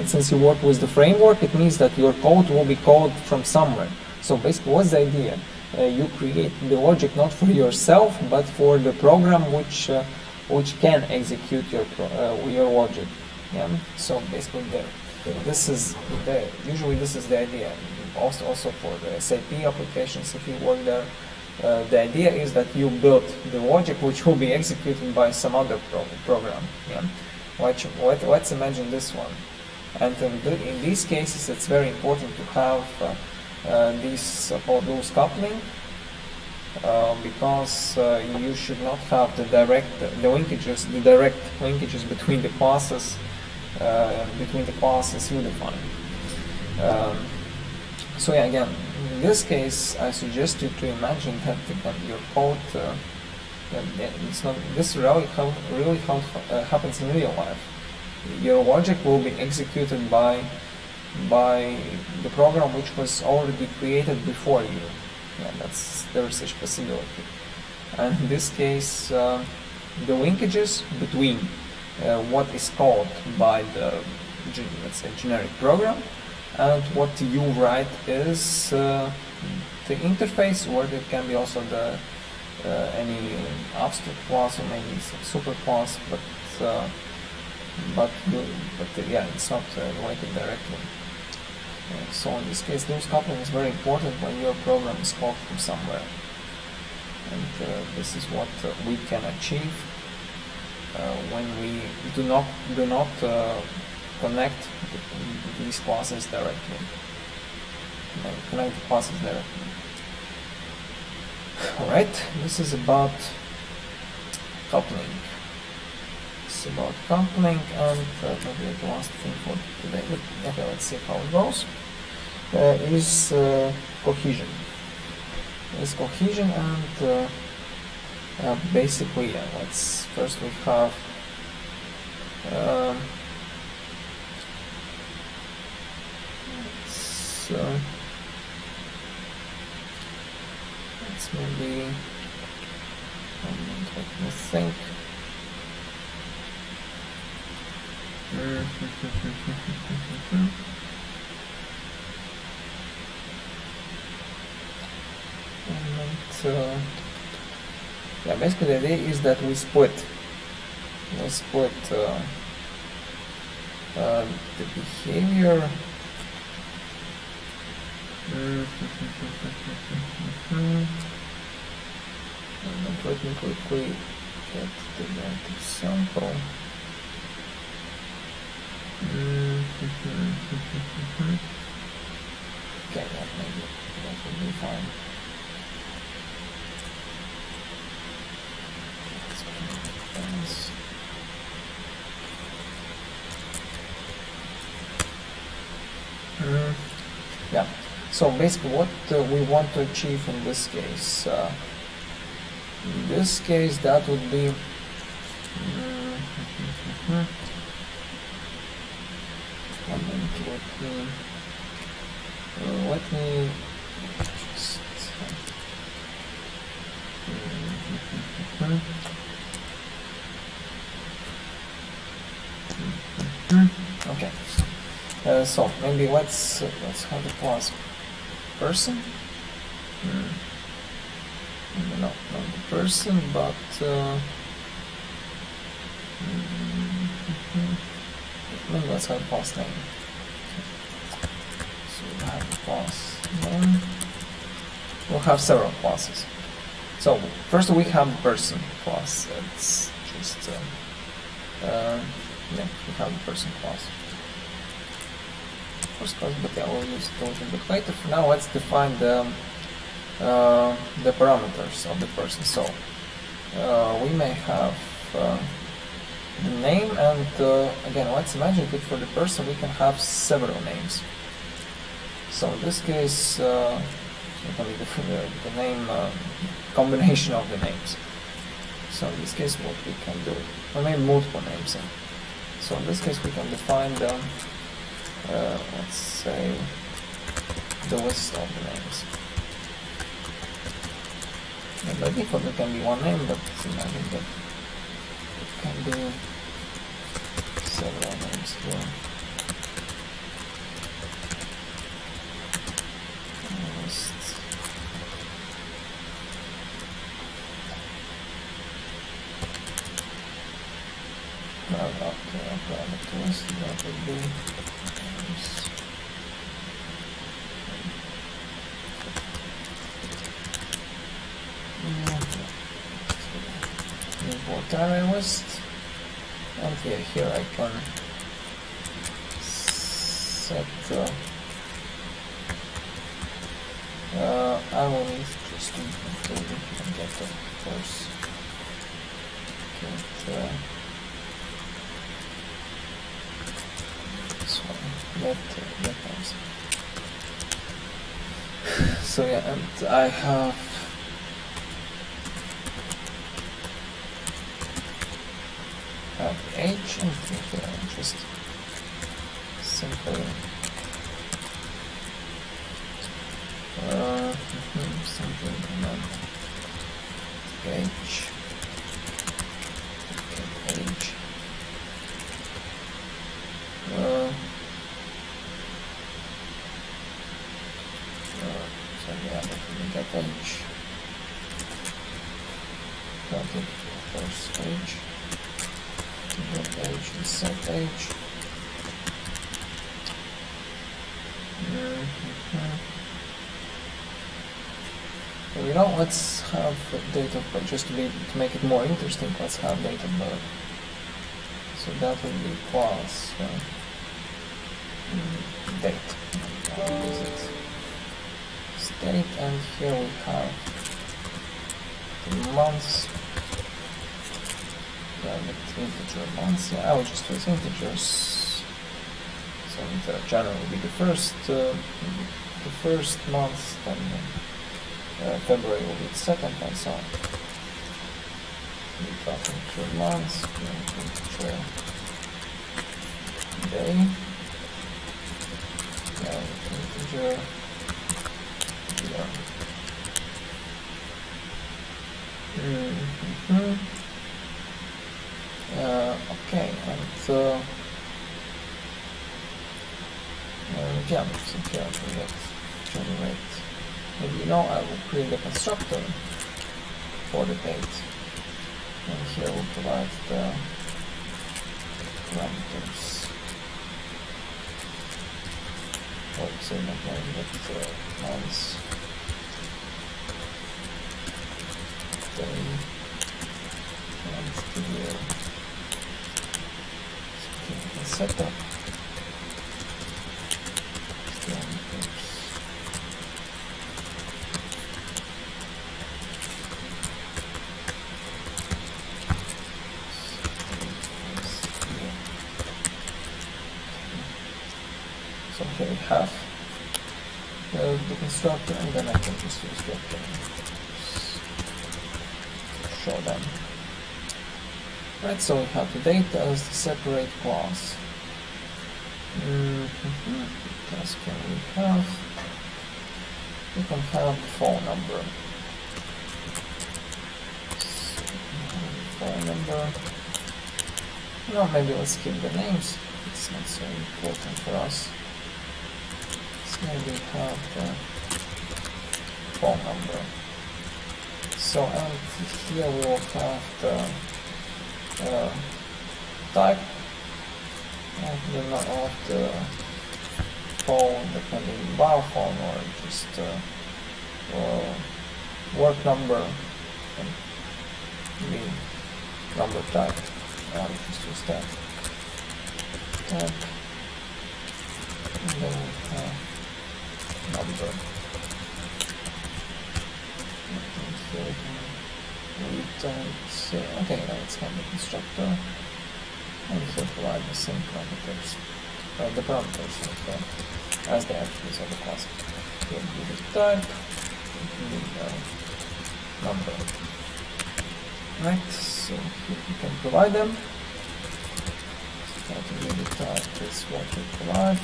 since you work with the framework, it means that your code will be called from somewhere. So basically, what's the idea? You create the logic not for yourself, but for the program which can execute your logic. Yeah. So basically, usually this is the idea. Also for the SAP applications, if you work there, the idea is that you build the logic which will be executed by some other program. Yeah. Let's imagine this one. And in these cases, it's very important to have these loose coupling, because you should not have the direct linkages between the classes you define. So yeah, again, in this case, I suggest you to imagine that your code. It's not. This really happens in real life. Your logic will be executed by the program which was already created before you. Yeah, there is such possibility. And in this case, the linkages between what is called by the, let's say, generic program and what you write is the interface, or it can be also the any abstract class or maybe some super class, but yeah, it's not related directly. So in this case, loose coupling is very important when your program is called from somewhere. And this is what we can achieve when we do not connect these classes directly. Connect the classes directly. Alright, this is about coupling. It's about coupling, and maybe the last thing for today. Okay, let's see how it goes. Is cohesion. Is cohesion, and basically, let's first we have let's maybe let me think. Yeah, basically the idea is that we split the behavior. And let me quickly get the negative sample. Okay, that will be fine. Yeah, so basically what we want to achieve in this case, that would be let me just okay. So maybe let's have the class person. No, not the person, but maybe let's have the class name. So we have the class name. We'll have several classes. So first we have the person class. It's just yeah, we have the person class. First class, but yeah, we'll use those a bit later. For now, let's define the parameters of the person. So we may have the name, and again, let's imagine that for the person we can have several names. So in this case, it can be the name combination of the names. So in this case, what we can do, or maybe multiple names. So in this case, we can define the let's say the list of the names. And by default it can be one name, but imagine that it can be several names here. List. Product list, that would be import array list, and here I can set I will need just to get of course get this one, get names. So yeah, and I have age, and here just simply something implement age, age. So yeah, let me get age. Got it, of course, age. Get age and set age. You know, let's have date of birth, just to make it more interesting. Let's have date of birth. So that would be class date. State, and here we have the months. With integer months. Yeah, I will just use integers. So January will be the first month, then February will be the second, and so on. We got integer months, integer day, and integer year. Okay, and yeah, so here I can generate. Maybe you know, I will create a constructor for the date, and here we'll provide the parameters. Or say not name, but months, day, and the year. Setup. So here we have the constructor, and then I can just use the to show them. Right, so we have the data as the separate class. What else can we have? We can have phone number. So, phone number. No, maybe let's keep the names. It's not so important for us. Let's maybe have the phone number. So, and here we will have the type of the phone, that can be mobile phone or just work number, and the number type. I'll just use that type, and then we have number. Okay, now let's have the constructor, and here provide the same parameters, the parameters as the attributes of the class. Here we do the type, and the number. Right, so here we can provide them. So the type is what we provide,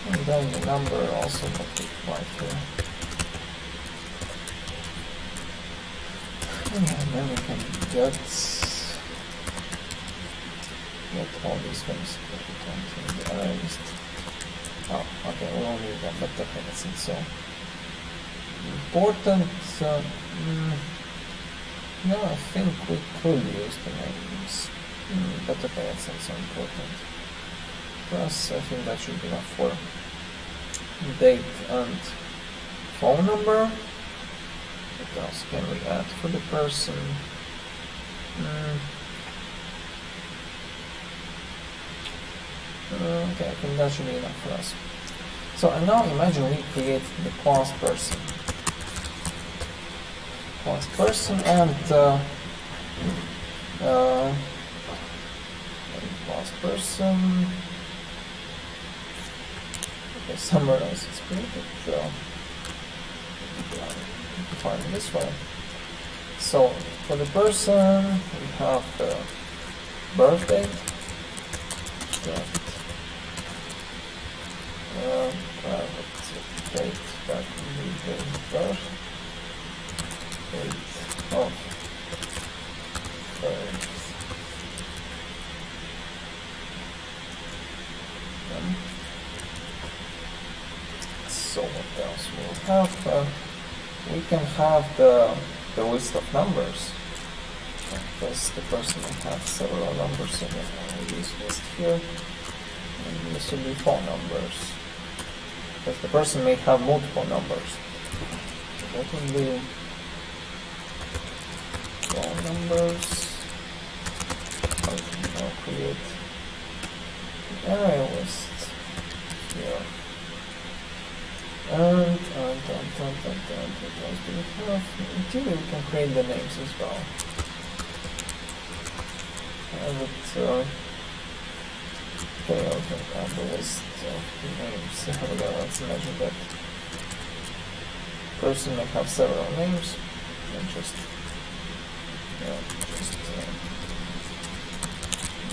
and then the number also what we provide here. And then we can get all these things, but we don't need the erased. Oh, okay, we don't need them, but okay, that's not so important. No, I think we could use the names, but okay, that's not so important. Plus, I think that should be enough for date and phone number. What else can we add for the person? Okay, I think that should be enough for us. So, and now imagine we create the class person. Class person and class person. Okay, somewhere else it's created. Define it this way. So for the person, we have the birth date. Private date that we date birth. Date of birth. So what else we'll have? We can have the list of numbers, because the person will have several numbers, so then I'll use list here, and this will be phone numbers, because the person may have multiple numbers. that would be phone numbers. I can now create the array list here. And what else do we have? In theory, we can create the names as well. Okay, okay, add the list of the names. Yeah, let's imagine that person may have several names, and just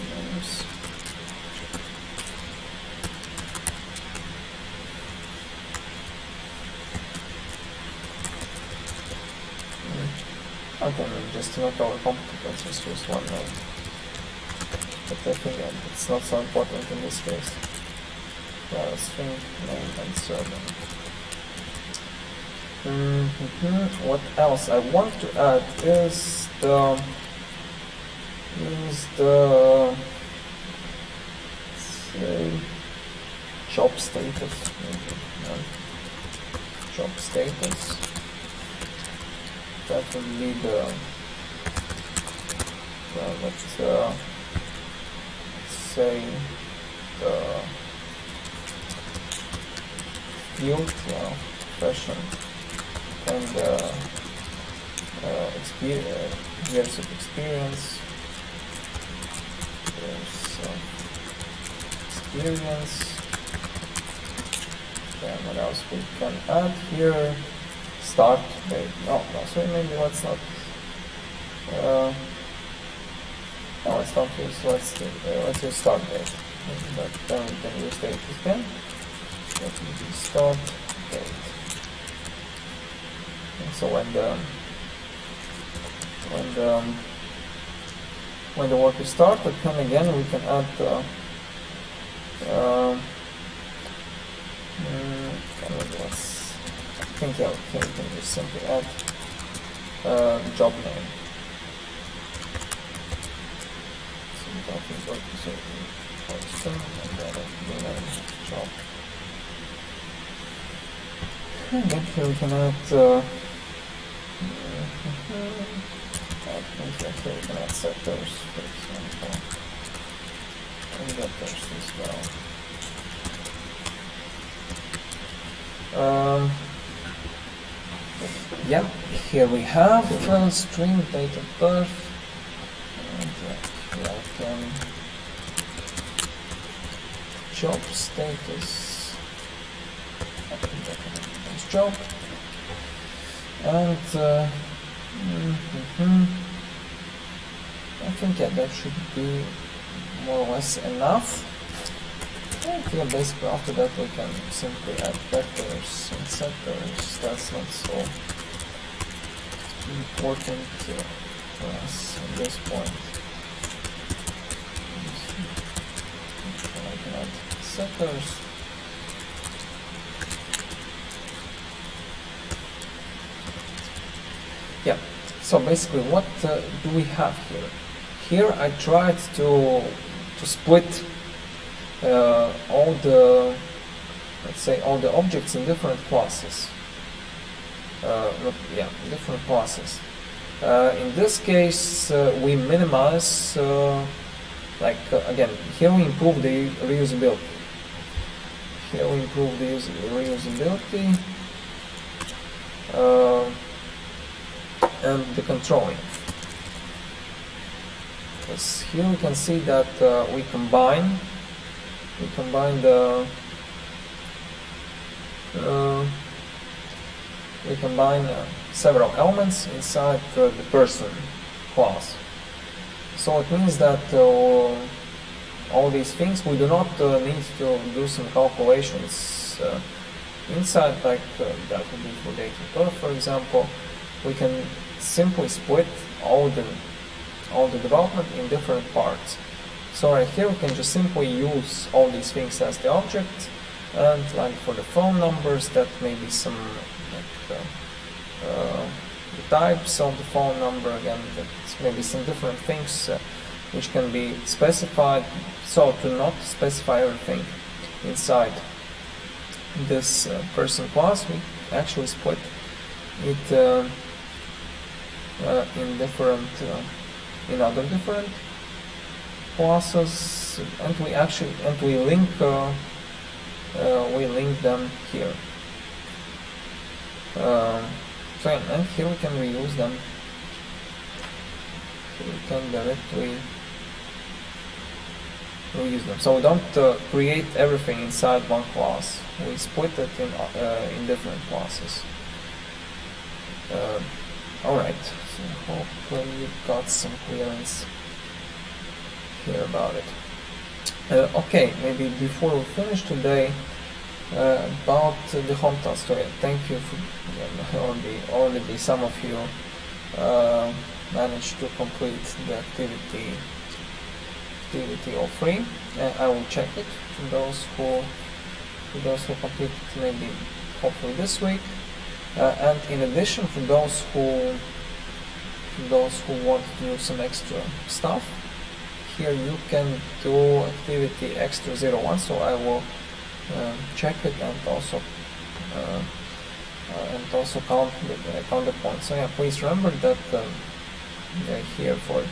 names. Okay, just to not overcomplicate, let's just use one name. But I think it's not so important in this case. String name and surname. What else I want to add is the say job status. Job status. That would be the let's say the field, profession, and years of experience. And what else we can add here? Start date. No, sorry, maybe let's not. No, let's not use. Let's use start date. But then we can use date again. That will be start date. And so when the work is started, then again we can add I think we can just simply add job name. So that is what we say first, and then the name job. And then here we can add here we can add sectors, for example, and getters as well. Yeah, here we have string date of birth, and job status, job, and I think that should be more or less enough. And yeah, basically after that we can simply add vectors and sectors. That's not so important for us at this point. I can add sectors. Yeah, so basically what do we have here? Here I tried to split all the, let's say, all the objects in different classes. Different classes. In this case, we minimize, again, here we improve the reusability. And the controlling. Because here we can see that we combine several elements inside the person class. So it means that all these things we do not need to do some calculations inside, like that would be for date of birth, for example. We can simply split all the development in different parts. So right here we can just simply use all these things as the object, and like for the phone numbers, that may be some the types of the phone number, again, that's maybe some different things which can be specified. So to not specify everything inside this person class, we actually split it in different in other different classes, and we link them here. So and here we can reuse them. Here we can directly reuse them. So we don't create everything inside one class. We split it in different classes. Alright, so hopefully you got some clearance here about it. Okay, maybe before we finish today, about the home task. So, thank you for already some of you managed to complete the activity 03. I will check it for those who completed maybe hopefully this week. And in addition, for those who want to do some extra stuff, here you can do activity extra 01. So I will check it and also count the points. So yeah, please remember that here for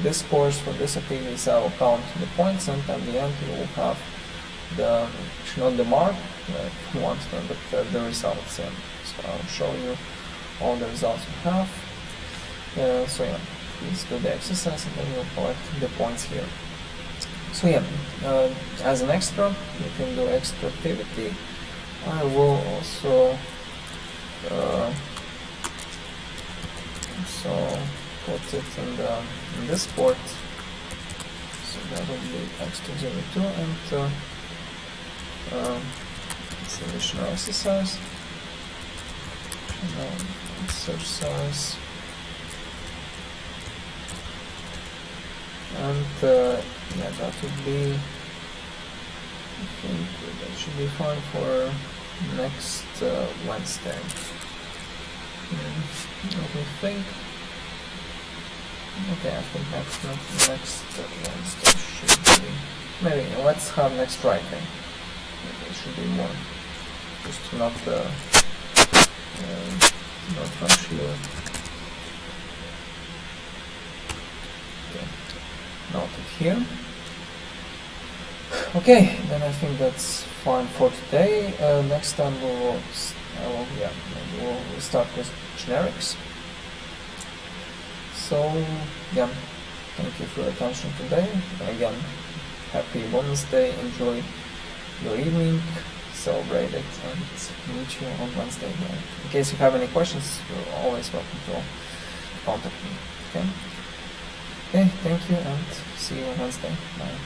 this course, for this activities, I will count the points, and at the end you will have not the mark if you want them, but the results. So I'll show you all the results you have. So yeah, please do the exercise and then you'll collect the points here. So yeah, as an extra, you can do extra activity. I will also put it in this port. So that will be extra 02, and it's additional exercise. Exercise. And yeah, that would be, I think that should be fine for next Wednesday. Let me think. Okay, I think next Wednesday should be, maybe let's have next Friday. Maybe it should be more, just to not rush here. Okay, noted here. Okay, then I think that's fine for today. Next time we'll start with generics. So yeah, thank you for your attention today. Again, happy Wednesday. Enjoy your evening. Celebrate it, and meet you on Wednesday. In case you have any questions, you're always welcome to contact me. Okay. Okay. Thank you, and see you on Wednesday. Bye.